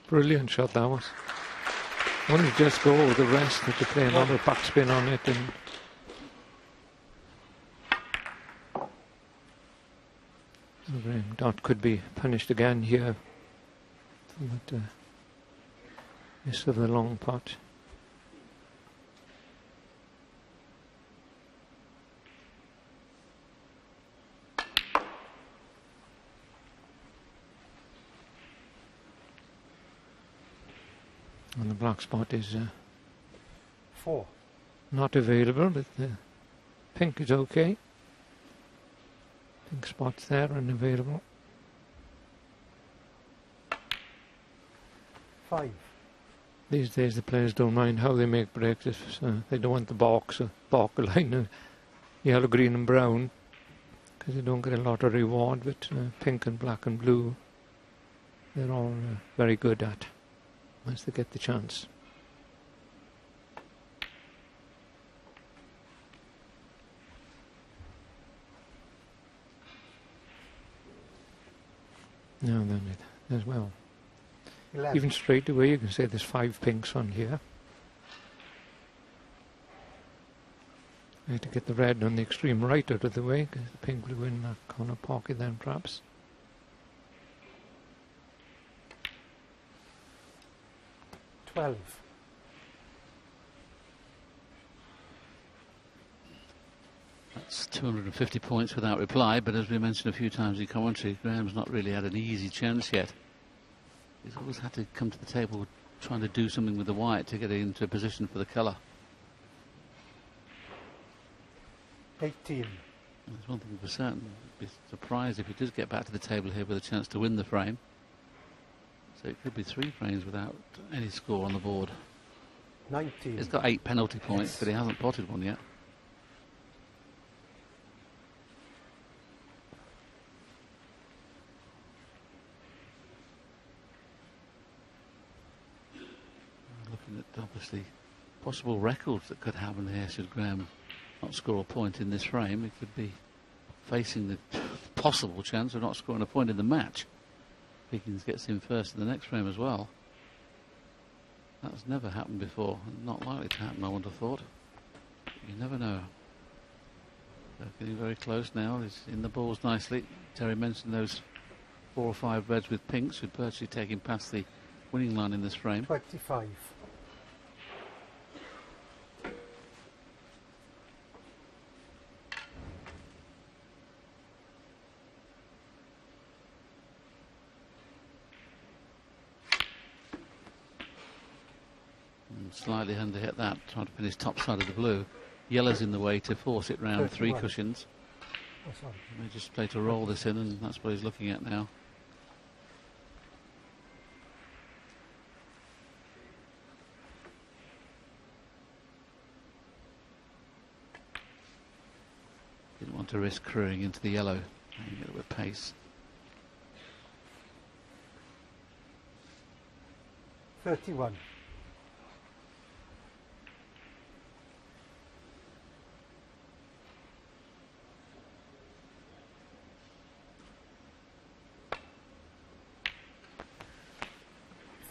brilliant shot, that was. Only just go, the rest had to play another backspin on it. And Graeme Dott could be punished again here for that miss of the long pot. And the black spot is 4. not available, but the pink is okay. Pink spot's there and available. 5. These days the players don't mind how they make breaks. If, they don't want the balk line of yellow, green and brown, because they don't get a lot of reward, but pink and black and blue, they're all very good at once they get the chance. Now then, as well. 11. Even straight away you can say there's 5 pinks on here. I had to get the red on the extreme right out of the way, because the pink will go in that corner pocket then perhaps. $12. That's 250 points without reply, but as we mentioned a few times in commentary, Graham's not really had an easy chance yet. He's always had to come to the table trying to do something with the white to get it into a position for the colour. 18. There's one thing for certain, I'd be surprised if he does get back to the table here with a chance to win the frame. So it could be 3 frames without any score on the board. 19. He's got 8 penalty points, Yes. but he hasn't potted one yet. Looking at obviously possible records that could happen here should Graeme not score a point in this frame. He could be facing the possible chance of not scoring a point in the match. Higgins gets in first in the next frame as well. That's never happened before. Not likely to happen, I would have thought. You never know. They're getting very close now. He's in the balls nicely. Terry mentioned those 4 or 5 reds with pinks would virtually take him past the winning line in this frame. 25. Slightly under hit that, trying to finish top side of the blue. Yellow's in the way to force it round 3 31. cushions. Oh, sorry. They just play to roll this in, and that's what he's looking at now. Didn't want to risk crewing into the yellow. Playing it with pace. 31.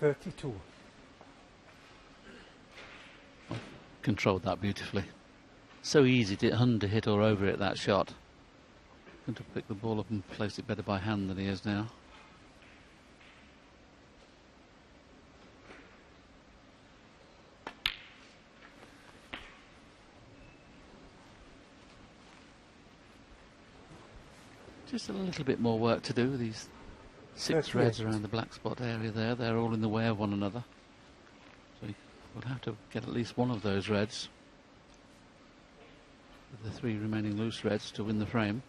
$32. Controlled that beautifully. So easy to under hit or over it, that shot. Going to pick the ball up and place it better by hand than he is now. Just a little bit more work to do with these 6 38. reds around the black spot area there. They're all in the way of one another. So we'll have to get at least one of those reds, with the 3 remaining loose reds, to win the frame.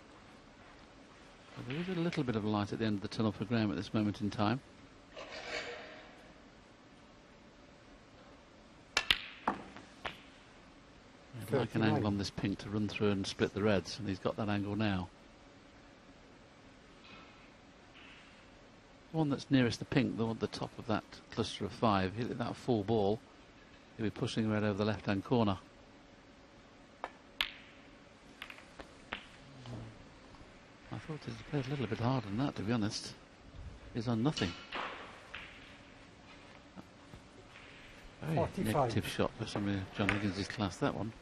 But there is a little bit of light at the end of the tunnel for Graeme at this moment in time. I'd like an 39. angle on this pink to run through and split the reds, and he's got that angle now. The one that's nearest the pink, the one at the top of that cluster of 5, hit that full ball, he'll be pushing red over the left-hand corner. I thought he'd played a little bit harder than that, to be honest. He's on nothing. Very 45. negative shot for somebody of John Higgins' class, that one.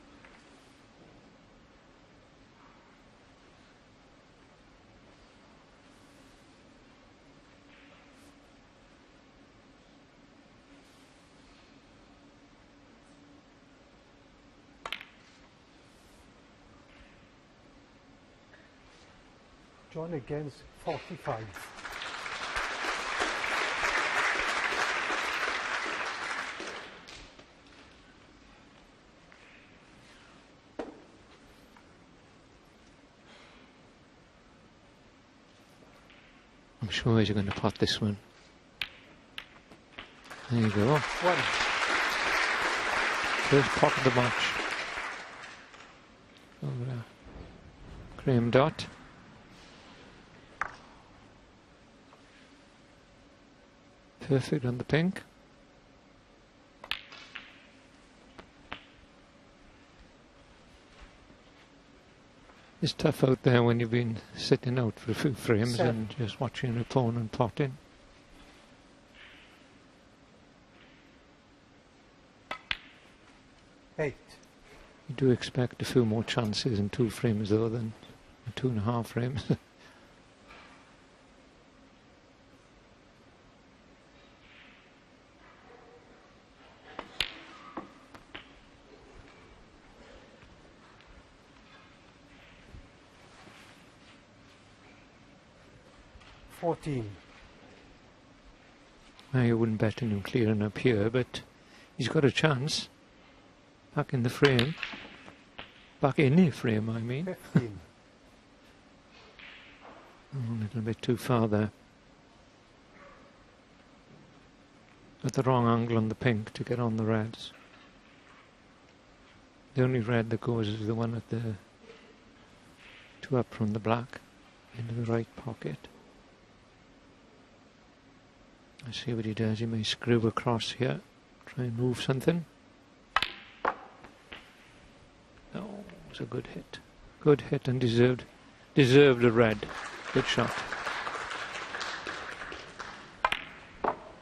John Higgins, 45. sure he's going to pot this one. There you go. One. First pot of the match. Over Graeme Dott. Perfect on the pink. It's tough out there when you've been sitting out for a few frames and just watching an opponent potting. Eight. You do expect a few more chances in 2 frames though than in 2.5 frames. Now you wouldn't bet on him clearing up here, but he's got a chance. Back in the frame. Back in the frame, I mean. 15. Oh, a little bit too far there. At the wrong angle on the pink to get on the reds. The only red that goes is the one at the 2 up from the black into the right pocket. Let's see what he does. He may screw across here, try and move something. Oh, it was a good hit. Good hit and deserved a red. Good shot.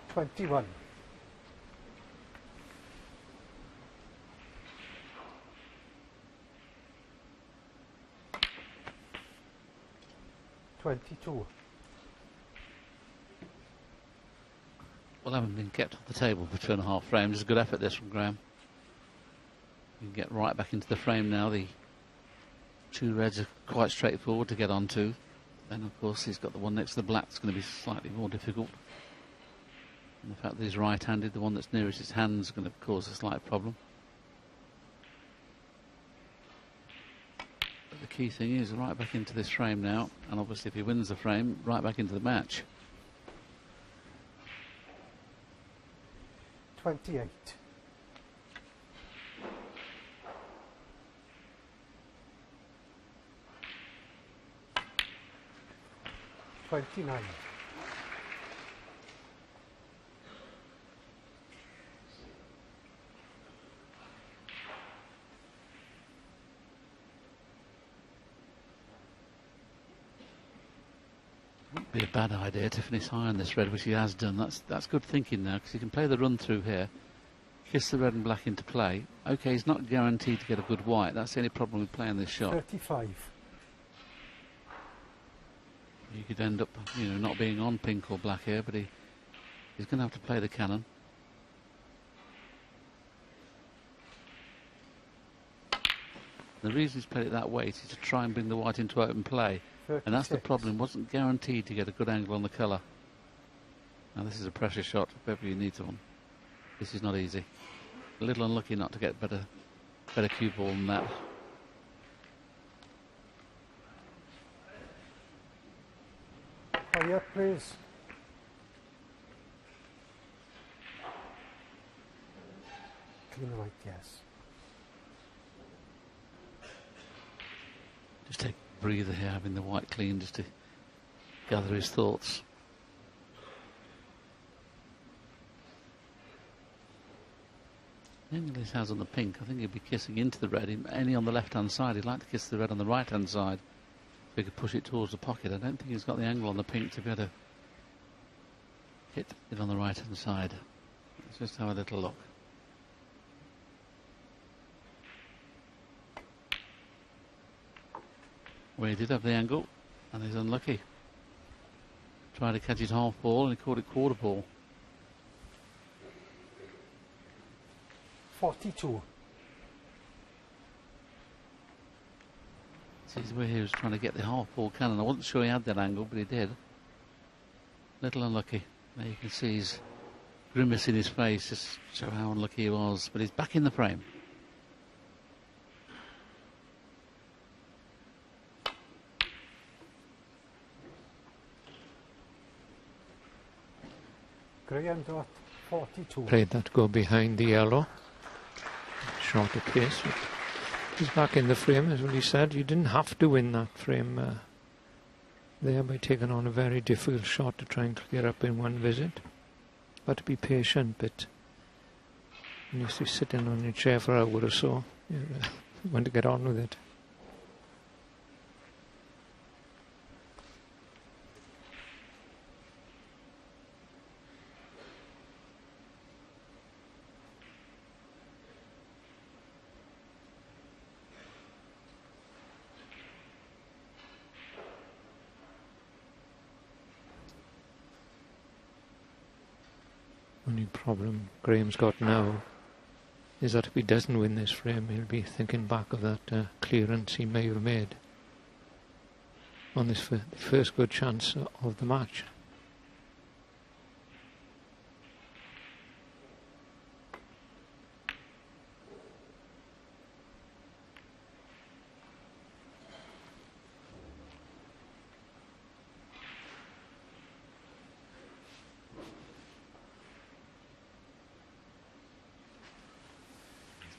21. $22. Well, having been kept off the table for 2.5 frames, it's a good effort this from Graeme. You can get right back into the frame now. The 2 reds are quite straightforward to get onto. Then, of course, he's got the one next to the black that's going to be slightly more difficult. And the fact that he's right-handed, the one that's nearest his hand is going to cause a slight problem. But the key thing is right back into this frame now. And obviously, if he wins the frame, right back into the match. 28. $29. Wouldn't be a bad idea to finish high on this red, which he has done. That's good thinking now, because he can play the run through here, kiss the red and black into play. Okay, he's not guaranteed to get a good white. That's the only problem with playing this shot. 35. You could end up, not being on pink or black here, but he's going to have to play the cannon. The reason he's played it that way is to try and bring the white into open play. 36. And that's the problem. He wasn't guaranteed to get a good angle on the colour. Now this is a pressure shot if ever you need one. This is not easy. A little unlucky not to get better cue ball than that. Higher, please. Clean white, yes. Just take a breather here, having the white clean, just to gather his thoughts. The angle he has on the pink, I think he'd be kissing into the red, only on the left-hand side. He'd like to kiss the red on the right-hand side. We could push it towards the pocket. I don't think he's got the angle on the pink to be able to hit it on the right hand side. Let's just have a little look. Well, he did have the angle, and he's unlucky. Tried to catch it half ball, and he caught it quarter ball. 42. This is where he was trying to get the half ball cannon. I wasn't sure he had that angle, but he did. Little unlucky. There you can see his grimace in his face, just to show how unlucky he was. But he's back in the frame. Graeme Dott, 42. Played that go behind the yellow. Shorter pace. He's back in the frame, as he said. You didn't have to win that frame there by taking on a very difficult shot to try and clear up in one visit. Got to be patient, but when you're sitting on your chair for an hour or so, you want to get on with it. Only problem Graham's got now is that if he doesn't win this frame, he'll be thinking back of that clearance he may have made on this first good chance of the match.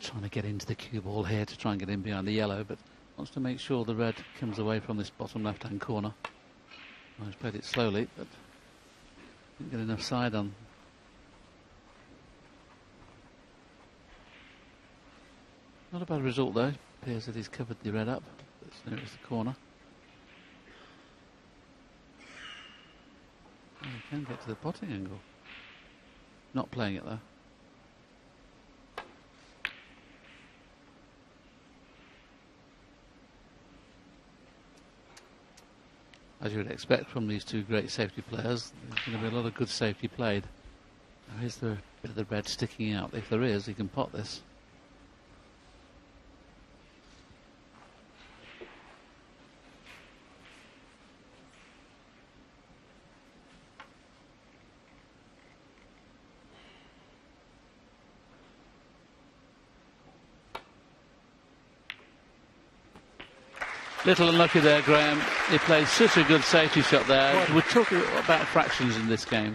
Trying to get into the cue ball here to try and get in behind the yellow, but wants to make sure the red comes away from this bottom left-hand corner. Well, he's played it slowly, but didn't get enough side on. Not a bad result though. Appears that he's covered the red up. That's nearest the corner. Oh, he can get to the potting angle. Not playing it though. As you would expect from these two great safety players, there's going to be a lot of good safety played. Now, is there a bit of the red sticking out? If there is, he can pot this. Little unlucky there, Graham. He played such a good safety shot there. We're talking about fractions in this game.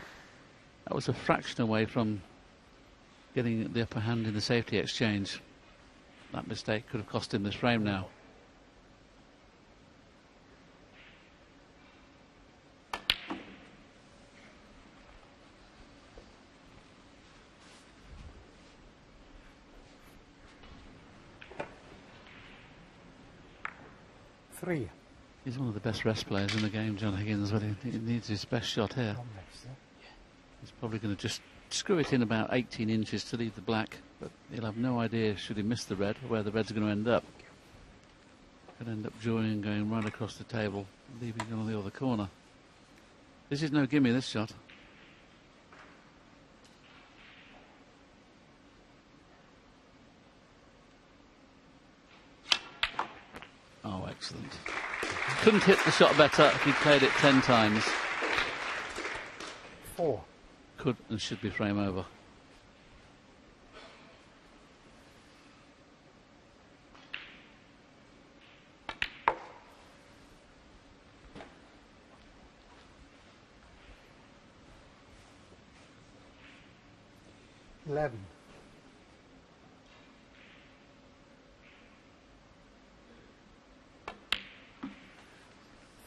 That was a fraction away from getting the upper hand in the safety exchange. That mistake could have cost him this frame now. He's one of the best rest players in the game, John Higgins, but he needs his best shot here. He's probably going to just screw it in about 18 inches to leave the black, but he'll have no idea, should he miss the red, where the red's going to end up. Could end up drawing and going right across the table, leaving it on the other corner. This is no gimme, this shot. Oh, excellent. Couldn't hit the shot better if he'd played it 10 times. 4. Could and should be frame over. $11.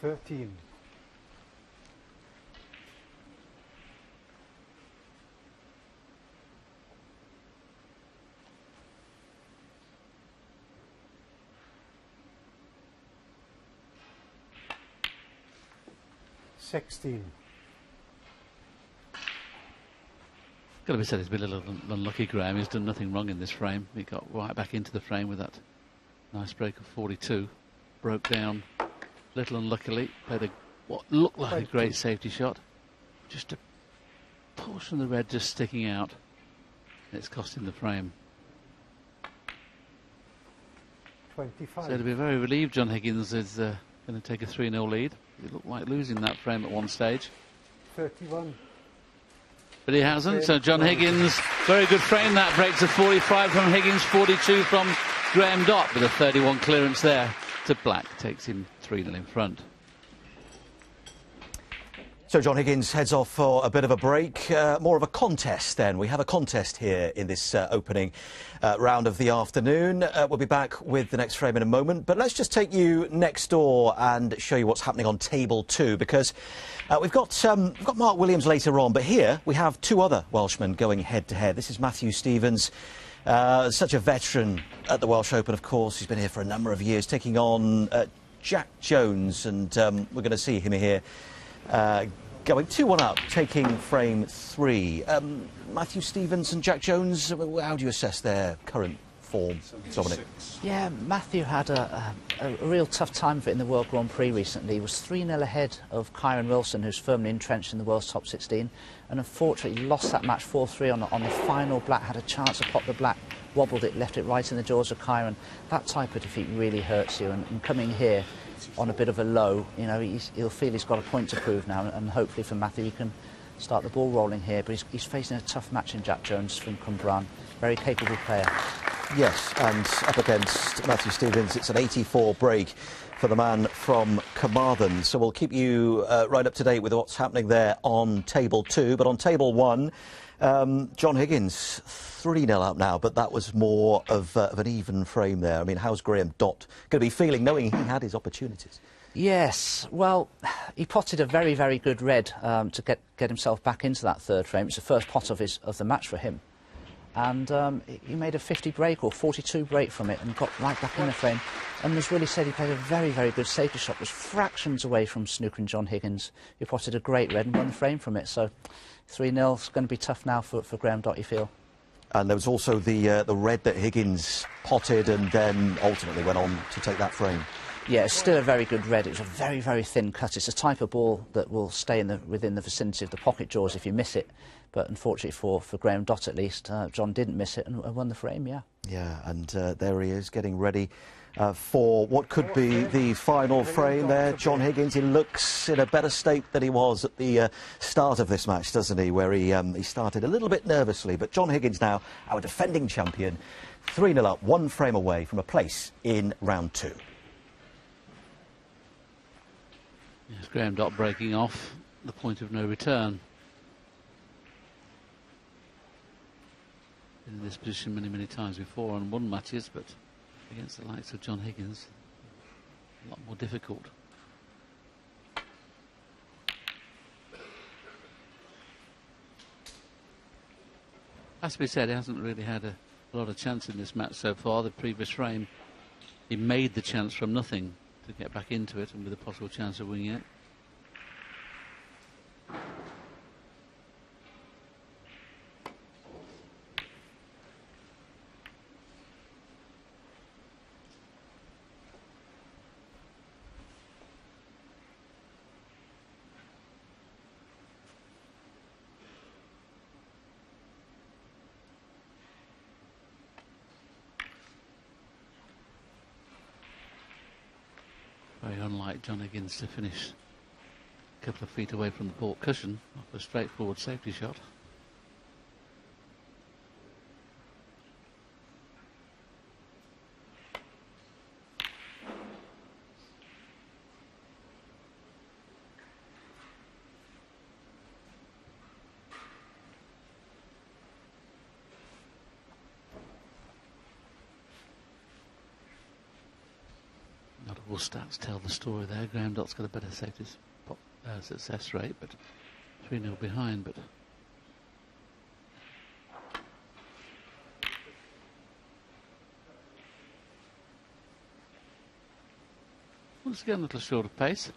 13. 16. Got to be said, he's been a little unlucky, Graham. He's done nothing wrong in this frame. He got right back into the frame with that nice break of 42. Broke down a little unluckily. Played what looked like a great safety shot. Just a portion of the red just sticking out. It's cost him the frame. 25. So to be very relieved, John Higgins is going to take a 3-0 lead. He looked like losing that frame at one stage. 31. But he hasn't, so John Higgins, very good frame. That breaks a 45 from Higgins, 42 from Graeme Dott, with a 31 clearance there to black. Takes him 3-0 in front. So John Higgins heads off for a bit of a break, more of a contest then. We have a contest here in this opening round of the afternoon. We'll be back with the next frame in a moment, but let's just take you next door and show you what's happening on table 2, because we've got Mark Williams later on, but here we have two other Welshmen going head-to-head. This is Matthew Stevens, such a veteran at the Welsh Open, of course. He's been here for a number of years, taking on Jack Jones, and we're going to see him here going 2-1 up, taking frame 3. Matthew Stevens and Jack Jones, how do you assess their current form, Dominic? Yeah, Matthew had a real tough time of it in the World Grand Prix recently. He was 3-0 ahead of Kyron Wilson, who's firmly entrenched in the world's top 16, and unfortunately lost that match 4-3 on the final black. Had a chance to pop the black, wobbled it, left it right in the jaws of Kyron. That type of defeat really hurts you, and coming here on a bit of a low, you know, he'll feel he's got a point to prove now, and hopefully for Matthew he can start the ball rolling here. But he's facing a tough match in Jack Jones from Cwmbran, very capable player. Yes, and up against Matthew Stevens, it's an 84 break for the man from Carmarthen. So we'll keep you right up to date with what's happening there on table 2. But on table 1, John Higgins 3-0 up now, but that was more of an even frame there. I mean, how's Graeme Dott going to be feeling, knowing he had his opportunities? Yes, well, he potted a very, very good red to get himself back into that third frame. It's the first pot of the match for him. And he made a 50 break or 42 break from it and got right back in the frame. And as Willie said, he played a very, very good safety shot. Was fractions away from snookering John Higgins, who potted a great red and won the frame from it. So 3-0 is going to be tough now for Graeme Dott, you feel. And there was also the red that Higgins potted and then ultimately went on to take that frame. Yeah, it's still a very good red. It was a very, very thin cut. It's a type of ball that will stay within the vicinity of the pocket jaws if you miss it. But unfortunately for Graeme Dott at least, John didn't miss it and won the frame, yeah. Yeah, and there he is getting ready for what could be the final frame there. John Higgins, he looks in a better state than he was at the start of this match, doesn't he, where he started a little bit nervously. But John Higgins now, our defending champion, 3-0 up, 1 frame away from a place in round 2. Yes, Graeme Dott breaking off the point of no return. Been in this position many, many times before and won matches, but against the likes of John Higgins, a lot more difficult. Has to be said, he hasn't really had a lot of chance in this match so far. The previous frame, he made the chance from nothing to get back into it and with a possible chance of winning it. Very unlike John Higgins to finish a couple of feet away from the port cushion off a straightforward safety shot. Not all stats tell the story there. Graeme Dott's got a better safety success rate, but 3-0 behind. But once again, a little short of pace.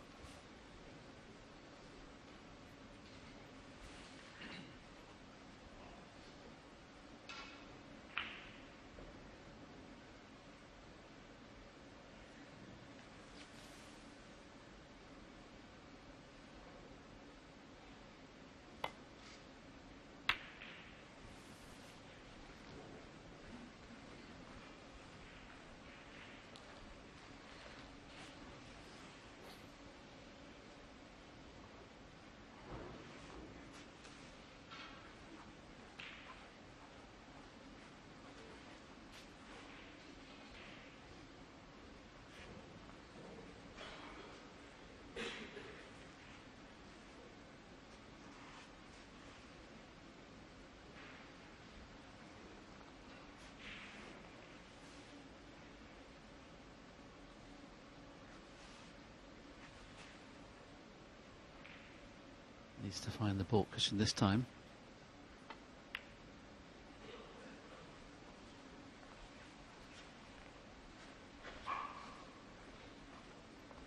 Needs to find the baulk cushion this time.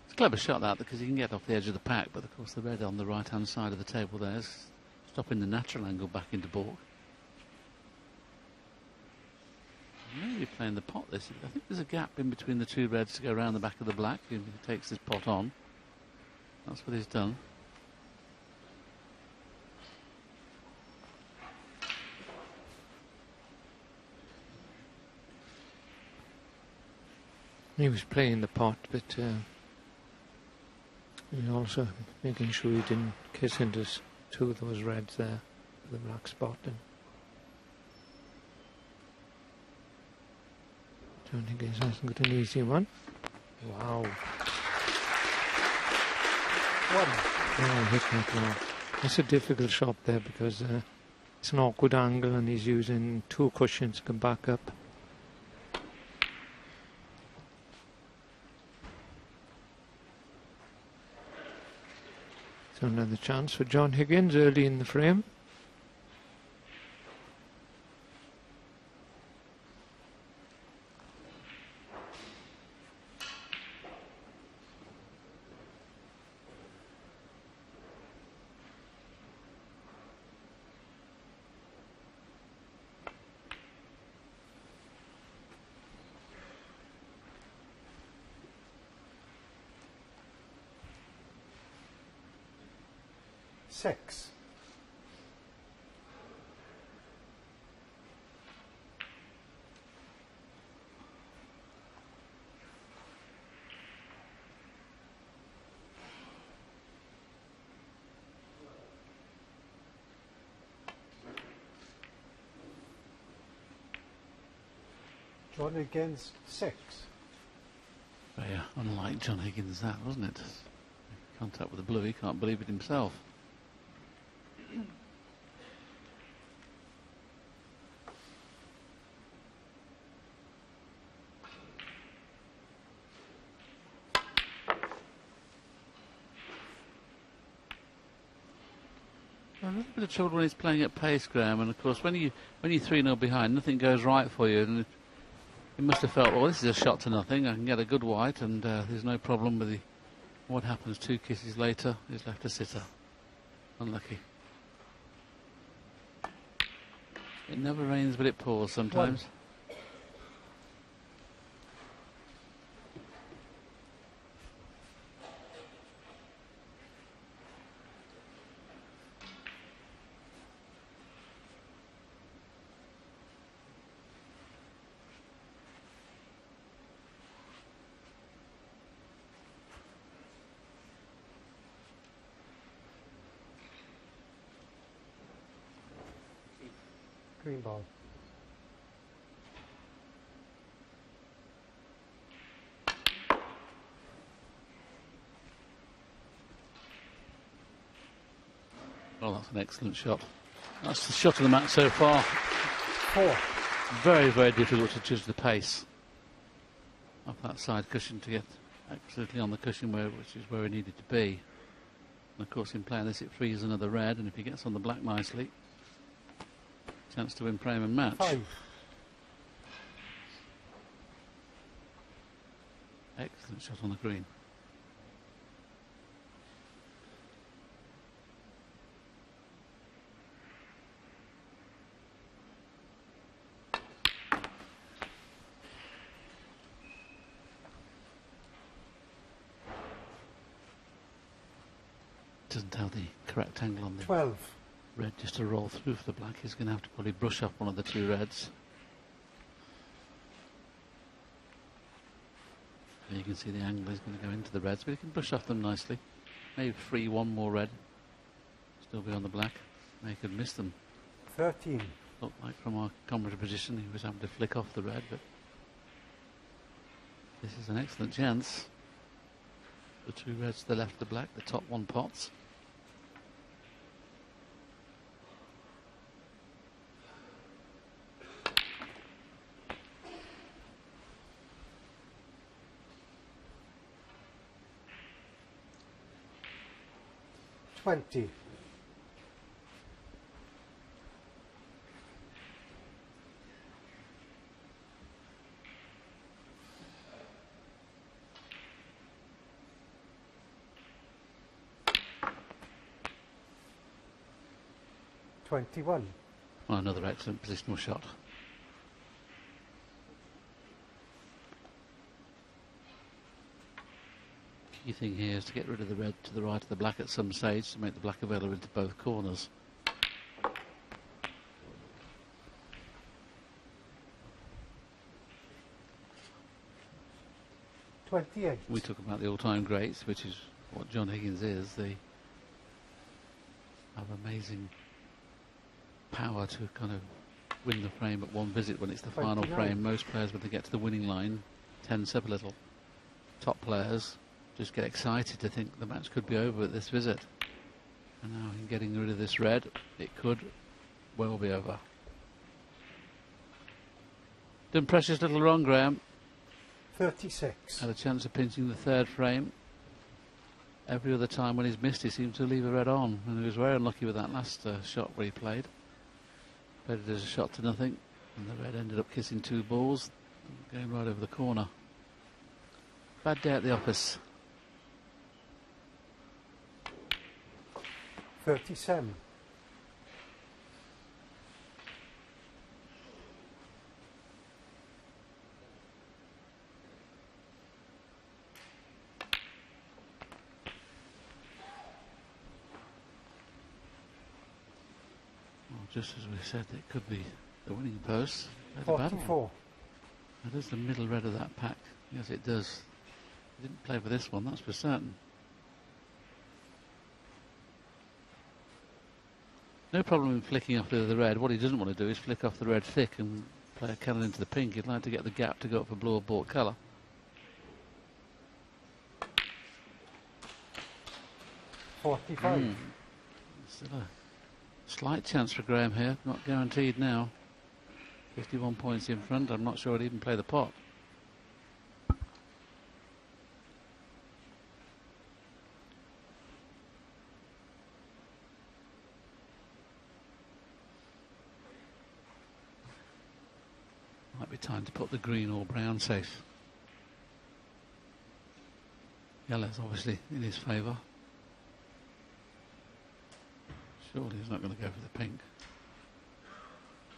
It's a clever shot that, because he can get off the edge of the pack, but of course the red on the right hand side of the table there is stopping the natural angle back into baulk. Maybe playing the pot this. I think there's a gap in between the two reds to go around the back of the black if he takes this pot on. That's what he's done. He was playing the pot, but he was also making sure he didn't kiss into two of those reds there, the black spot. And John Higgins hasn't got an easy one. Wow. Oh, hit that well. That's a difficult shot there, because it's an awkward angle and he's using two cushions to come back up. So another chance for John Higgins early in the frame. Six. John Higgins, 6. Very unlike John Higgins, that, wasn't it? Contact with the blue, he can't believe it himself. A little bit of trouble when he's playing at pace, Graeme, and of course when you're 3-0 behind, nothing goes right for you, and he must have felt, well, this is a shot to nothing, I can get a good white, and there's no problem with the. What happens 2 kisses later? He's left a sitter. Unlucky. It never rains, but it pours sometimes. Green ball. Well, that's an excellent shot. That's the shot of the match so far. 4. Very, very difficult to judge the pace of that side cushion to get absolutely on the cushion, which is where he needed to be. And of course, in playing this, it frees another red, and if he gets on the black nicely, chance to win frame and match. 5. Excellent shot on the green. Doesn't have the correct angle on the 12. red just to roll through for the black. He's going to have to probably brush up one of the 2 reds. And you can see the angle is going to go into the reds, but he can brush off them nicely. Maybe free one more red. Still be on the black. They could miss them. 13. Looked like from our commentary position he was having to flick off the red, but this is an excellent chance. The 2 reds to the left of the black, the top 1 pots. $20. 21. Well, another excellent positional shot. Key thing here is to get rid of the red to the right of the black at some stage to make the black available into both corners. We talk about the all-time greats, which is what John Higgins is. They have amazing power to kind of win the frame at one visit when it's the final frame. Most players, when they get to the winning line, tense up a little. Top players just get excited to think the match could be over at this visit. And now in getting rid of this red, it could well be over. Done precious little wrong, Graeme. 36. Had a chance of pinching the third frame. Every other time when he's missed, he seemed to leave a red on, and he was very unlucky with that last shot where he played. Played it as a shot to nothing, and the red ended up kissing 2 balls, going right over the corner. Bad day at the office. 37. Just as we said, it could be the winning post. 44. That is the middle red of that pack. Yes, it does. He didn't play for this one, that's for certain. No problem in flicking off the red. What he doesn't want to do is flick off the red thick and play a cannon into the pink. He'd like to get the gap to go up for blue or bought colour. Still a slight chance for Graeme here, not guaranteed now. 51 points in front. I'm not sure I'd even play the pot. Might be time to put the green or brown safe. Yellow's obviously in his favour. Surely he's not going to go for the pink.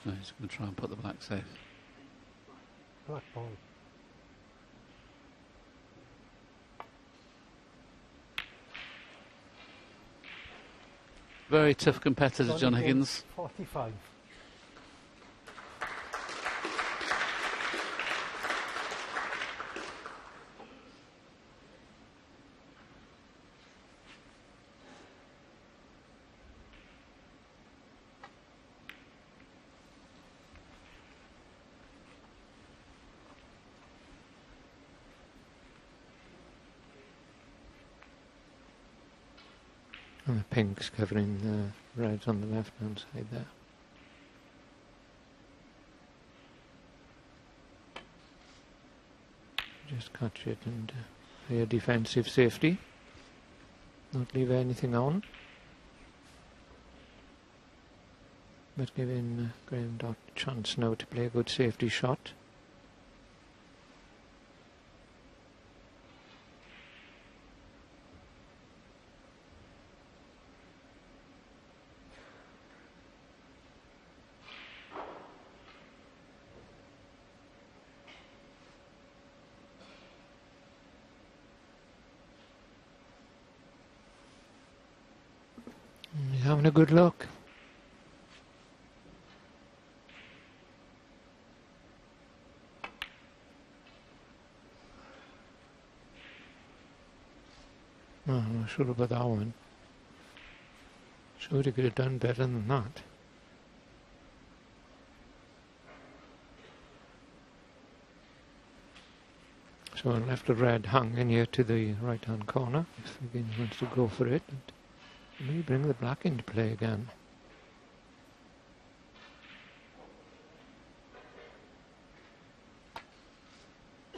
No, he's going to try and put the black safe. Black ball. Very tough competitor, John Higgins. 45. And the pinks covering the reds on the left hand side there. Just catch it and play a defensive safety. Not leave anything on. But giving Graeme Dott a chance now to play a good safety shot. He's having a good look. Oh, I'm not sure about that one. Sure he could have done better than that. So I left the red hanging here to the right hand corner if Higgins wants to go for it. And maybe bring the black into play again.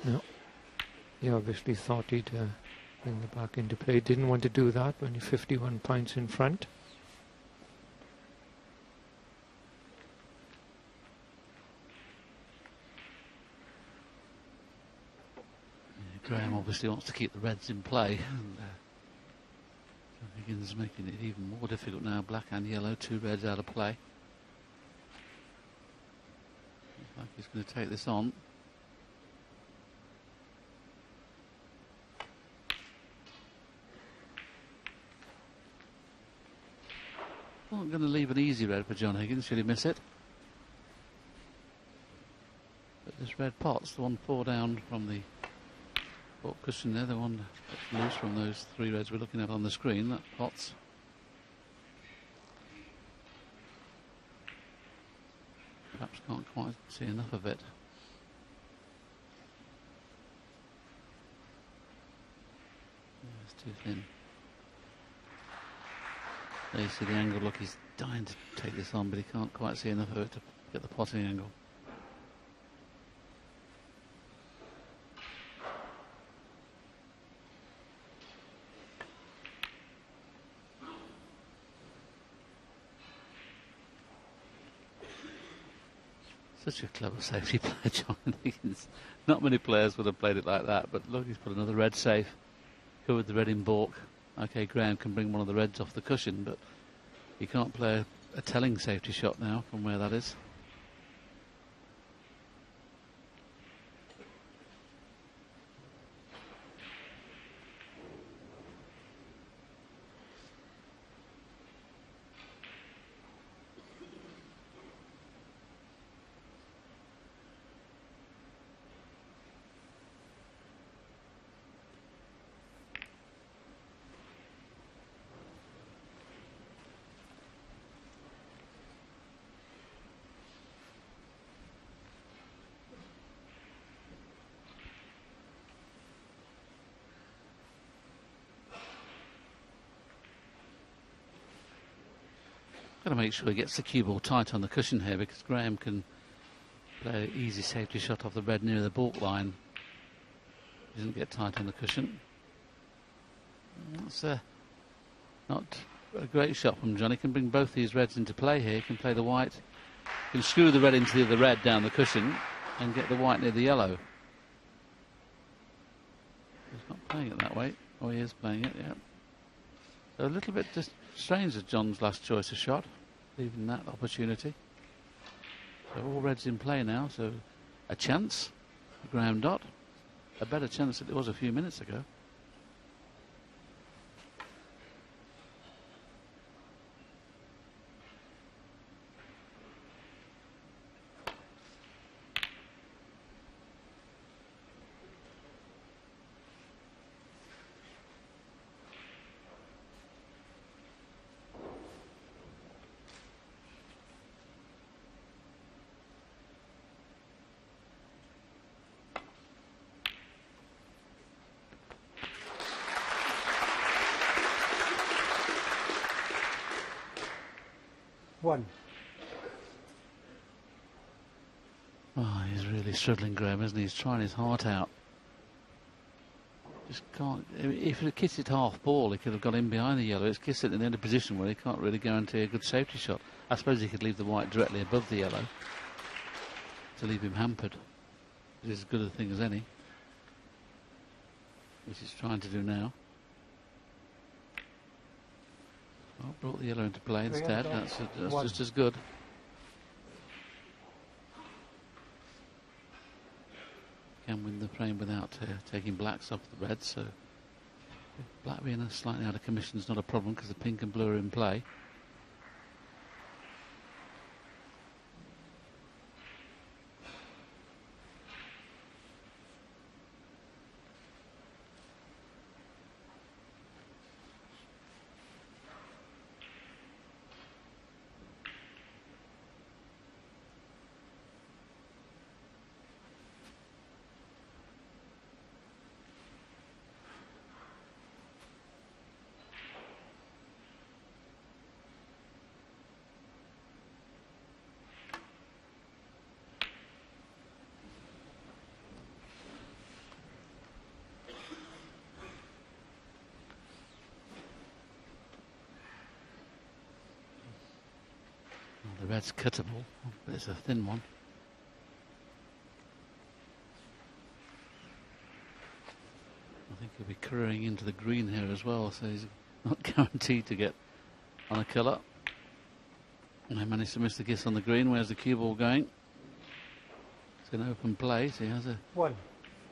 No. He obviously thought he'd bring the black into play. Didn't want to do that when you're 51 points in front. Graeme obviously wants to keep the reds in play. And, Higgins making it even more difficult now. Black and yellow, 2 reds out of play. Looks like he's going to take this on. Not going to leave an easy red for John Higgins, should he miss it. But this red pot's the one 4 down from the pot cushion there, the one that's loose from those 3 reds we're looking at on the screen. That pot's perhaps can't quite see enough of it. Yeah, it's too thin. There you see the angle. Look, he's dying to take this on, but he can't quite see enough of it to get the potting angle. Such a clever safety player, John Higgins. Not many players would have played it like that, but look, he's put another red safe, covered the red in baulk. Okay, Graeme can bring one of the reds off the cushion, but he can't play a telling safety shot now from where that is. Got to make sure he gets the cue ball tight on the cushion here, because Graeme can play an easy safety shot off the red near the baulk line. He doesn't get tight on the cushion. That's not a great shot from John. He can bring both these reds into play here. He can play the white, he can screw the red into the other red down the cushion and get the white near the yellow. He's not playing it that way. Oh, he is playing it, yeah. So a little bit just strange as John's last choice of shot, leaving that opportunity. So all reds in play now, so a chance for Graeme Dott. A better chance than it was a few minutes ago. One. Oh, he's really struggling, Graeme, isn't he? He's trying his heart out. Just can't. If he'd kissed it half ball, he could have got in behind the yellow. It's kissed it in the end of position where he can't really guarantee a good safety shot. I suppose he could leave the white directly above the yellow to leave him hampered. It is as good a thing as any, which he's trying to do now. Oh, brought the yellow into play instead. That's just as good. Can win the frame without taking blacks off the reds, so black being slightly out of commission is not a problem because the pink and blue are in play. The red's cuttable, but it's a thin one. I think he'll be currying into the green here as well, so he's not guaranteed to get on a killer. And they managed to miss the kiss on the green. Where's the cue ball going? It's an open play, so he has a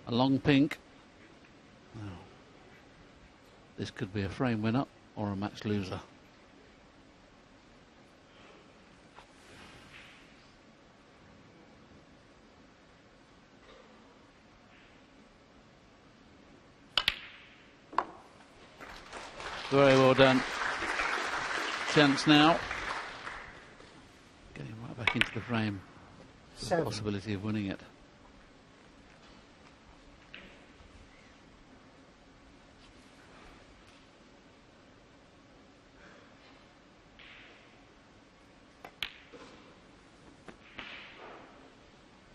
long pink. Now, this could be a frame winner or a match loser. Very well done. Chance now. Getting right back into the frame. The possibility of winning it.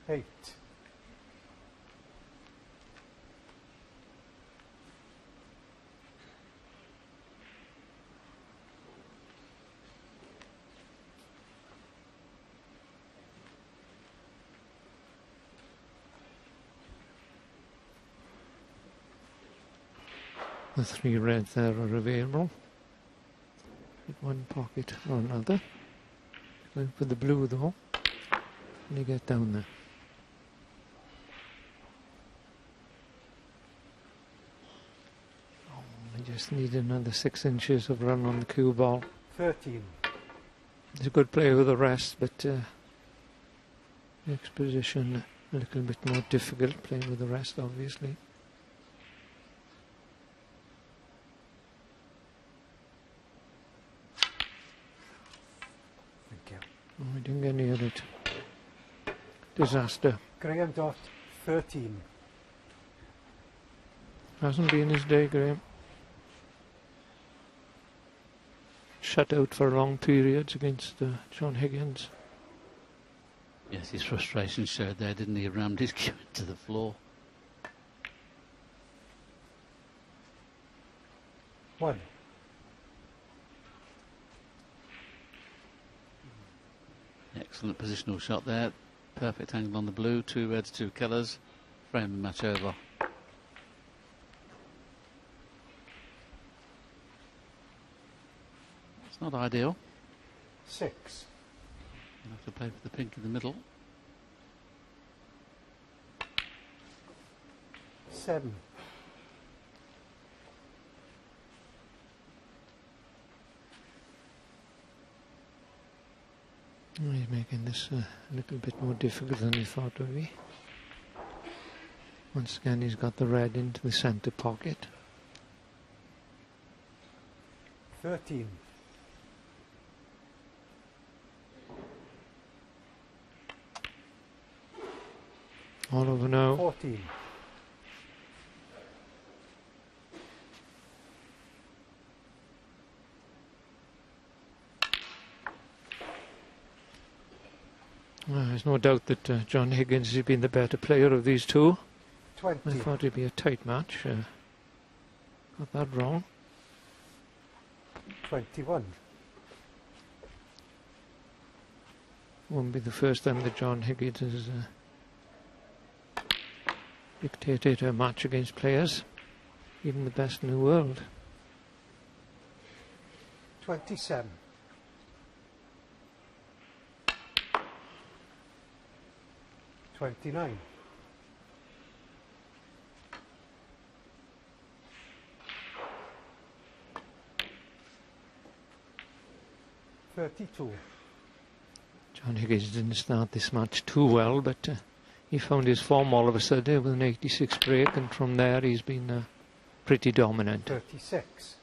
Eight. The 3 reds there are available. Hit one pocket or another. Going for the blue though. And you get down there. Oh, I just need another 6 inches of run on the cue ball. 13. He's a good player with the rest, but next position a little bit more difficult playing with the rest, obviously. We didn't get near it. Disaster. Graeme Dott, 13. Hasn't been his day, Graeme. Shut out for long periods against John Higgins. Yes, his frustration showed there, didn't he? He rammed his cue into the floor. 1. Excellent positional shot there. Perfect angle on the blue. 2 reds, 2 colours. Frame and match over. It's not ideal. 6. You'll have to play for the pink in the middle. 7. He's making this a little bit more difficult than he thought would be. Once again, he's got the red into the centre pocket. 13. All over now. 14. Well, there's no doubt that John Higgins has been the better player of these two. 20. I thought it'd be a tight match. Got that wrong. 21. Won't be the first time that John Higgins has dictated a match against players, even the best in the world. 27. 29. 32. John Higgins didn't start this match too well, but he found his form all of a sudden with an 86 break, and from there he's been pretty dominant. 36.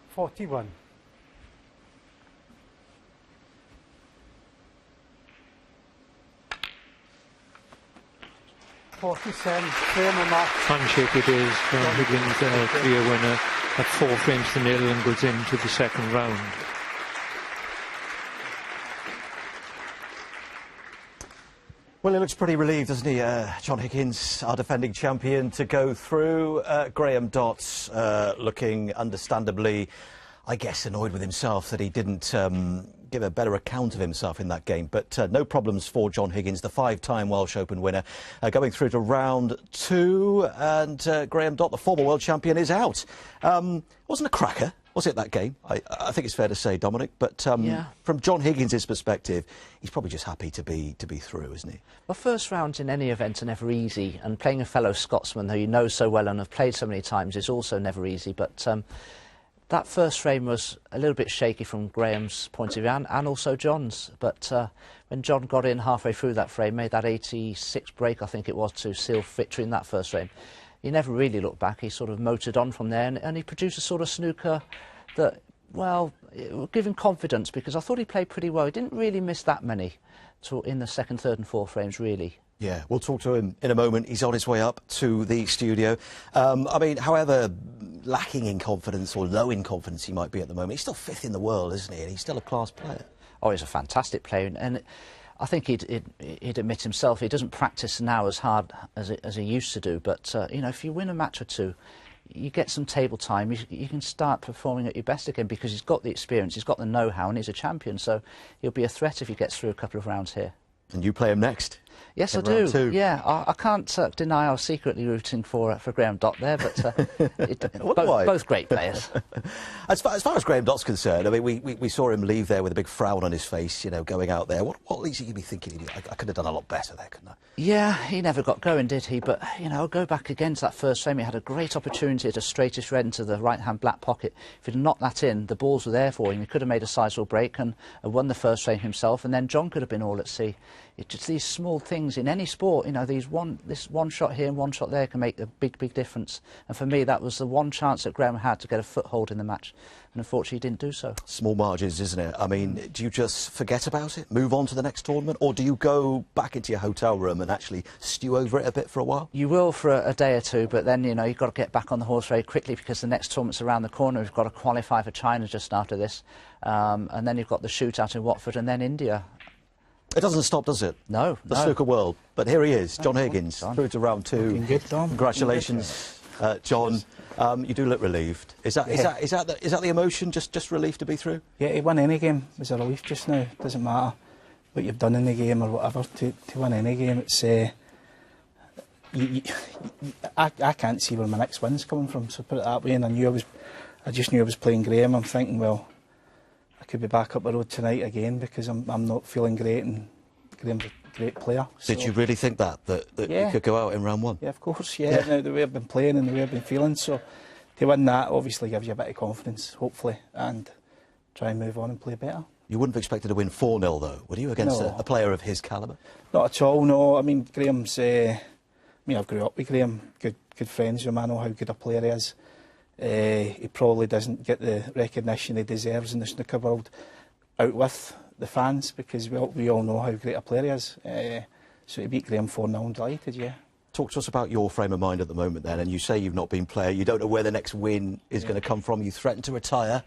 41. 47. Frame a match. Handshake it is. John Higgins, clear winner at 4 frames to 0 and goes into the second round. Well, he looks pretty relieved, doesn't he, John Higgins, our defending champion, to go through. Graeme Dott looking understandably I guess, annoyed with himself that he didn't give a better account of himself in that game. But no problems for John Higgins, the 5-time Welsh Open winner, going through to round 2. And Graeme Dott, the former world champion, is out. Wasn't a cracker, was it, that game? I think it's fair to say, Dominic. But yeah. From John Higgins' perspective, he's probably just happy to be through, isn't he? Well, first rounds in any event are never easy, and playing a fellow Scotsman who you know so well and have played so many times is also never easy. But that first frame was a little bit shaky from Graham's point of view and also John's. But when John got in halfway through that frame, made that 86 break, I think it was, to seal victory in that first frame, he never really looked back. He sort of motored on from there, and he produced a sort of snooker that, well, it would give him confidence, because I thought he played pretty well. He didn't really miss that many in the second, third and fourth frames, really. Yeah, we'll talk to him in a moment. He's on his way up to the studio. I mean, however lacking in confidence or low in confidence he might be at the moment, he's still 5th in the world, isn't he? And he's still a class player. Oh, he's a fantastic player, and I think he'd admit himself he doesn't practice now as hard as he used to do. But you know, if you win a match or two, you get some table time, you can start performing at your best again, because he's got the experience, he's got the know-how, and he's a champion. So he'll be a threat if he gets through a couple of rounds here. And you play him next? Yes, I do. Yeah, I can't deny I was secretly rooting for Graeme Dott there, but both great players. As far as Graeme Dott's concerned, I mean, we saw him leave there with a big frown on his face, you know, going out there. What leads you to be thinking, I could have done a lot better there, couldn't I? Yeah, he never got going, did he? But, you know, I'll go back again to that first frame. He had a great opportunity at a straightest red into the right-hand black pocket. If he'd knocked that in, the balls were there for him. He could have made a sizable break and won the first frame himself, and then John could have been all at sea. It's just these small things in any sport, you know, this one shot here and one shot there can make a big, big difference. And for me, that was the one chance that Graeme had to get a foothold in the match. And unfortunately, he didn't do so. Small margins, isn't it? I mean, do you just forget about it, move on to the next tournament, or do you go back into your hotel room and actually stew over it a bit for a while? You will for a day or two, but then, you know, you've got to get back on the horse very quickly, because the next tournament's around the corner. We've got to qualify for China just after this. And then you've got the shootout in Watford and then India. It doesn't stop, does it? No. The snooker world. But here he is, John Higgins, through to round 2. Looking good, Dom. Congratulations, John. You do look relieved. Is that the emotion? Just relief to be through? Yeah, to win any game is a relief just now. It doesn't matter what you've done in the game or whatever. To win any game, it's I can't see where my next win's coming from. So put it that way. And I just knew I was playing Graeme. I'm thinking, well, I could be back up the road tonight again, because I'm not feeling great, and Graeme's a great player. So. Did you really think that yeah. you could go out in round 1? Yeah, of course, yeah. Now, the way I've been playing and the way I've been feeling, so to win that obviously gives you a bit of confidence, hopefully, and try and move on and play better. You wouldn't have expected to win 4-0 though, would you, against No. a player of his calibre? Not at all, no. I mean, Graeme's... I mean, I've grew up with Graeme, good friends with him. I know how good a player he is. He probably doesn't get the recognition he deserves in the snooker world out with the fans, because we all know how great a player he is. So to beat Graeme 4-0, I'm delighted, yeah. Talk to us about your frame of mind at the moment then, and you say you've not been player, you don't know where the next win is going to come from, you threaten to retire.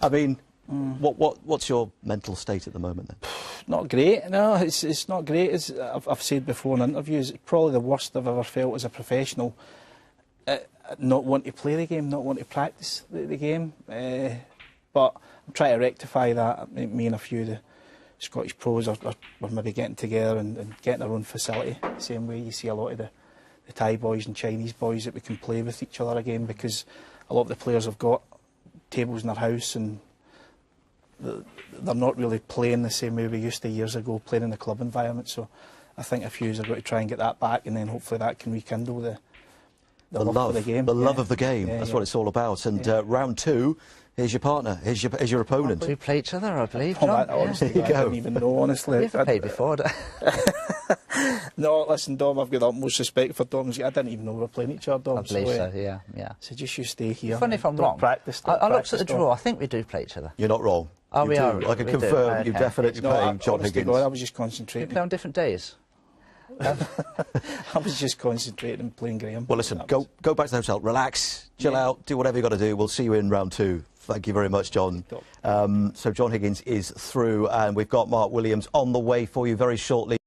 I mean, what's your mental state at the moment then? Not great, no, it's not great. I've said before in interviews, it's probably the worst I've ever felt as a professional. Not want to play the game, not want to practice the game. But I'm trying to rectify that. Me and a few of the Scottish pros are maybe getting together and getting our own facility. The same way you see a lot of the Thai boys and Chinese boys, that we can play with each other again, because a lot of the players have got tables in their house, and they're not really playing the same way we used to years ago, playing in the club environment. So I think a few are going to try and get that back, and then hopefully that can rekindle the love of the game. The love of the game. That's what it's all about. And round 2, here's your partner, here's your opponent. We play each other, I believe, Oh, John. honestly, I don't even know, honestly. You've played before. No, listen, Dom, I've got the utmost respect for Dom. I didn't even know we were playing each other, Dom. I believe so, yeah. So just you stay here. Funny if I'm Don't wrong. Practice. I looked at the draw. I think we do play each other. You're not wrong. Oh, you we do. are. I can We do. confirm Okay. you're definitely playing John honestly, Higgins. God, I was just We concentrating. play on different days. I was just concentrating and playing Graeme. Well, listen, go back to the hotel, relax, chill out, do whatever you've got to do. We'll see you in round 2. Thank you very much, John. So John Higgins is through, and we've got Mark Williams on the way for you very shortly.